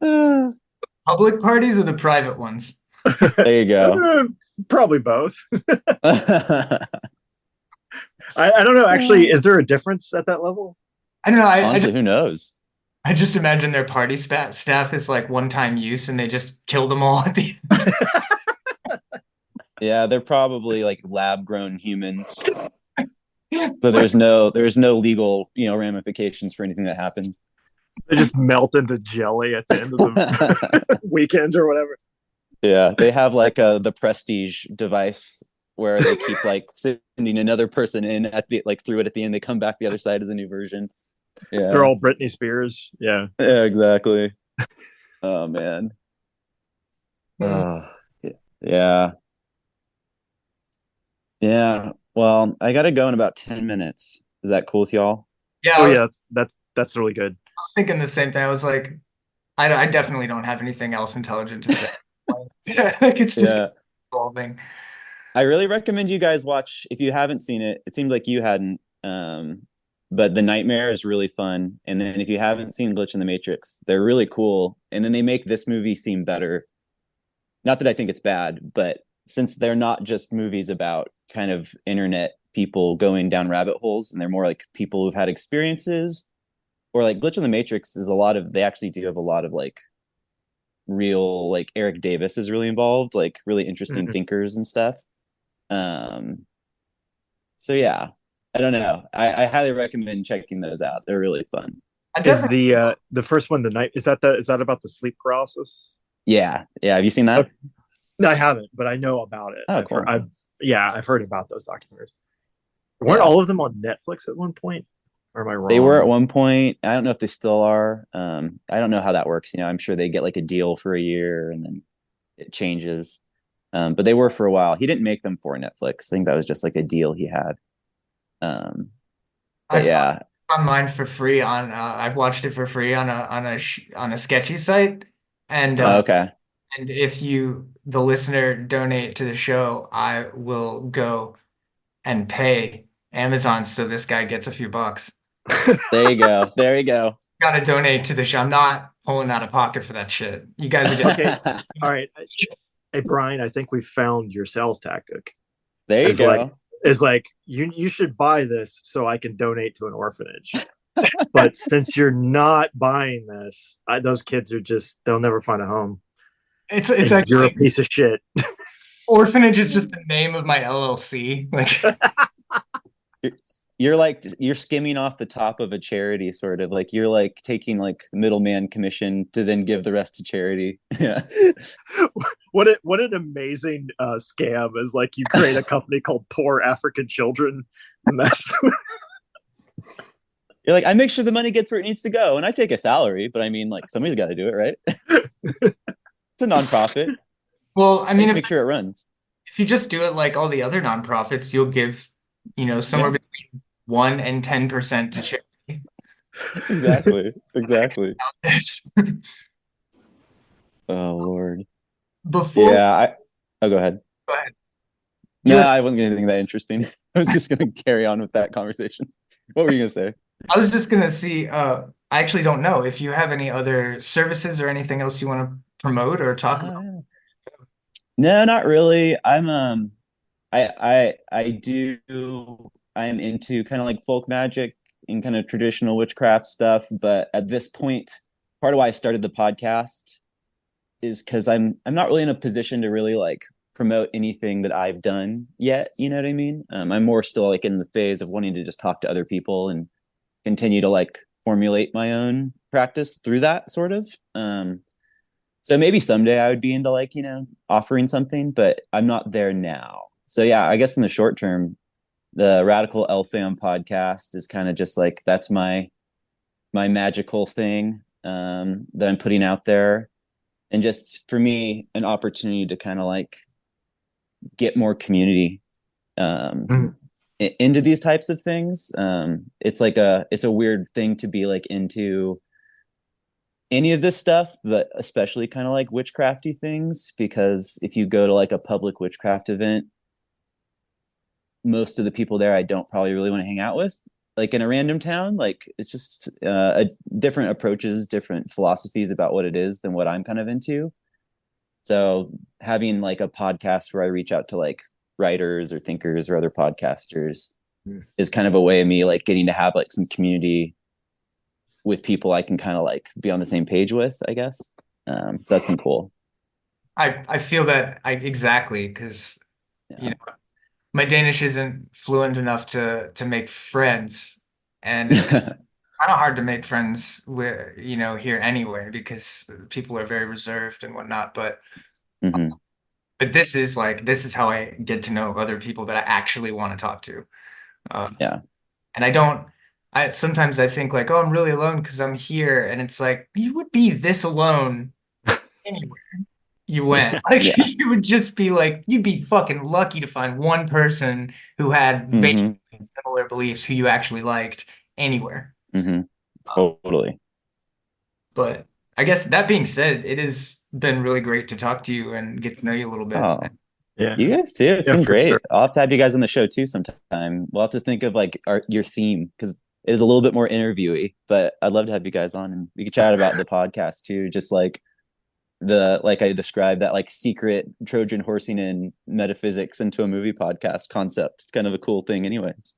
There Public parties or the private ones? you go. Probably both. I don't know. Actually, is there a difference at that level? I don't know. Honestly, who knows? I just imagine their party staff is like one-time use and they just kill them all at the end. Yeah, they're probably like lab grown humans, so there's no legal, you know, ramifications for anything that happens. They just melt into jelly at the end of the weekends or whatever. Yeah, they have like the prestige device where they keep like sending another person in at the like through it at the end. They come back the other side as a new version. They're Yeah, all Britney Spears. Yeah. yeah, exactly. Oh man. Hmm. Yeah, yeah. Well, I gotta go in about 10 minutes. Is that cool with y'all? Yeah, Oh yeah, that's really good. I was thinking the same thing. I was like, I definitely don't have anything else intelligent to say. Like it's just Yeah. evolving. I really recommend you guys watch if you haven't seen it. It seems like you hadn't. But The Nightmare is really fun. And then if you haven't seen Glitch in the Matrix, they're really cool. And then they make this movie seem better not that I think it's bad, but since they're not just movies about kind of internet people going down rabbit holes, and they're more like people who've had experiences, or like Glitch in the Matrix is a lot of, they actually do have a lot of like real, like Eric Davis is really involved, like really interesting Mhm. thinkers and stuff. Um, so yeah, I don't know. I highly recommend checking those out. They're really fun. I Is definitely the first one the night? Is that about the sleep paralysis? Yeah, yeah. Have you seen that? Okay. No, I haven't, but I know about it. Oh, cool. I've heard about those documentaries. Weren't Yeah, all of them on Netflix at one point? Or am I they were at wrong? one point. I don't know if they still are. I don't know how that works. You know, I'm sure they get like a deal for a year and then it changes. But they were for a while. He didn't make them for Netflix. I think that was just like a deal he had. Um, I but found yeah. mine for free on I've watched it for free on a sketchy site, and Oh, okay. and if you the listener donate to the show, I will go and pay Amazon so this guy gets a few bucks. There you go. There you go. Gotta donate to the show. I'm not pulling out of pocket for that shit. You guys are getting Okay, all right. Hey Brian, I think we found your sales tactic. There you Is like go. is like you should buy this so I can donate to an orphanage. But since you're not buying this, those kids are just they'll never find a home, it's and you're a actually piece of shit. orphanage is just the name of my LLC. Like You're like, you're skimming off the top of a charity, sort of like you're like taking like middleman commission to then give the rest to charity. Yeah. What an amazing scam is like you create a company called Poor African Children, and that's You're like, I make sure the money gets where it needs to go, and I take a salary, but I mean, like, somebody's got to do it, right? It's a nonprofit. well, I I mean just make sure it runs. if you just do it like all the other nonprofits, you'll give, somewhere Yeah, between 1% and 10% to charity. exactly, exactly. Oh Lord. Before, Yeah. Oh, go ahead. go ahead. You No, had, I wasn't gonna do anything that interesting. I was just gonna carry on with that conversation. What were you gonna say? I was just gonna see, I actually don't know if you have any other services or anything else you want to promote or talk about. Yeah. No, not really. I do, I'm into kind of like folk magic and kind of traditional witchcraft stuff, but at this point, part of why I started the podcast is because I'm not really in a position to really like promote anything that I've done yet. You know what I mean? I'm more still like in the phase of wanting to just talk to other people and continue to like formulate my own practice through that sort of. So maybe someday I would be into like, offering something, but I'm not there now. So yeah, I guess in the short term, the Radical Elphame podcast is kind of just like, that's my magical thing that I'm putting out there. And just for me, an opportunity to kind of like get more community um Mhm. into these types of things. It's a weird thing to be like into any of this stuff, but especially kind of like witchcrafty things, because if you go to like a public witchcraft event, most of the people there I don't probably really want to hang out with. Like in a random town, like it's just different approaches, different philosophies about what it is than what I'm kind of into. So having like a podcast where I reach out to like writers or thinkers or other podcasters Mm. is kind of a way of me like getting to have like some community with people I can kind of like be on the same page with, I guess. So that's been cool. I feel that I exactly because you Yeah. know my Danish isn't fluent enough to make friends, and it's kind of hard to make friends with here anyway because people are very reserved and whatnot. Hmm. But this is how I get to know other people that I actually want to talk to. Uh, Yeah. and I don't. I sometimes I think like, oh, I'm really alone because I'm here, and it's like you would be this alone anywhere you went. Like Yeah. you would just be like, you'd be fucking lucky to find one person who had Hmm. similar beliefs who you actually liked anywhere. Hmm. Uh, Totally. but I guess that being said, it has been really great to talk to you and get to know you a little bit. Oh, Yeah, you guys too. It's yeah, been for sure. great. I'll have to have you guys on the show too sometime. We'll have to think of like your theme, because it is a little bit more interviewy, but I'd love to have you guys on and we could chat about the podcast too. Just like the like I described that like secret Trojan horsing in metaphysics into a movie podcast concept. It's kind of a cool thing, anyways.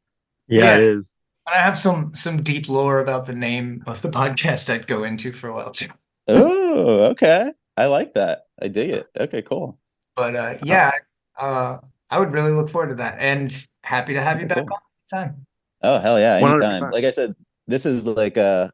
Yeah, Yeah, it is. I have some deep lore about the name of the podcast I'd go into for a while too. Oh, okay. I like that. I dig it. Okay, cool. But Uh, yeah, uh, I would really look forward to that, and happy to have you Okay, back cool. on anytime. Oh, hell yeah, anytime. 100%. Like I said, this is like I've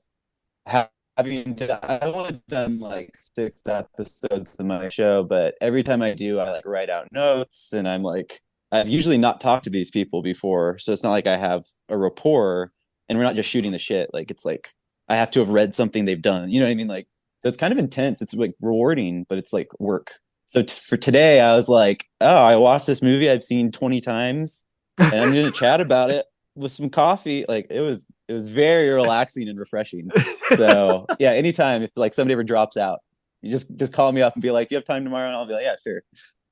only done like 6 episodes of my show, but every time I do, I like write out notes, and I'm like, I've usually not talked to these people before, so it's not like I have a rapport, and we're not just shooting the shit. Like it's like I have to have read something they've done. You know what I mean? Like so, it's kind of intense. It's like rewarding, but it's like work. So for today, I was like, oh, I watched this movie I've seen 20 times, and I'm gonna chat about it with some coffee. Like it was very relaxing and refreshing. So yeah, anytime if like somebody ever drops out, you just call me up and be like, "You have time tomorrow?" And I'll be like, "Yeah, sure."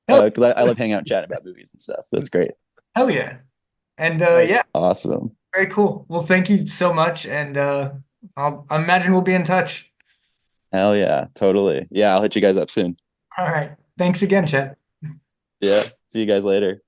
Hell, Because I love hanging out and chatting about movies and stuff. So that's great. hell yeah. And yeah, Nice. Awesome. very cool. Well, thank you so much, and I imagine we'll be in touch. Hell yeah, totally. Yeah, I'll hit you guys up soon. All right. Thanks again, Chet. Yeah, see you guys later.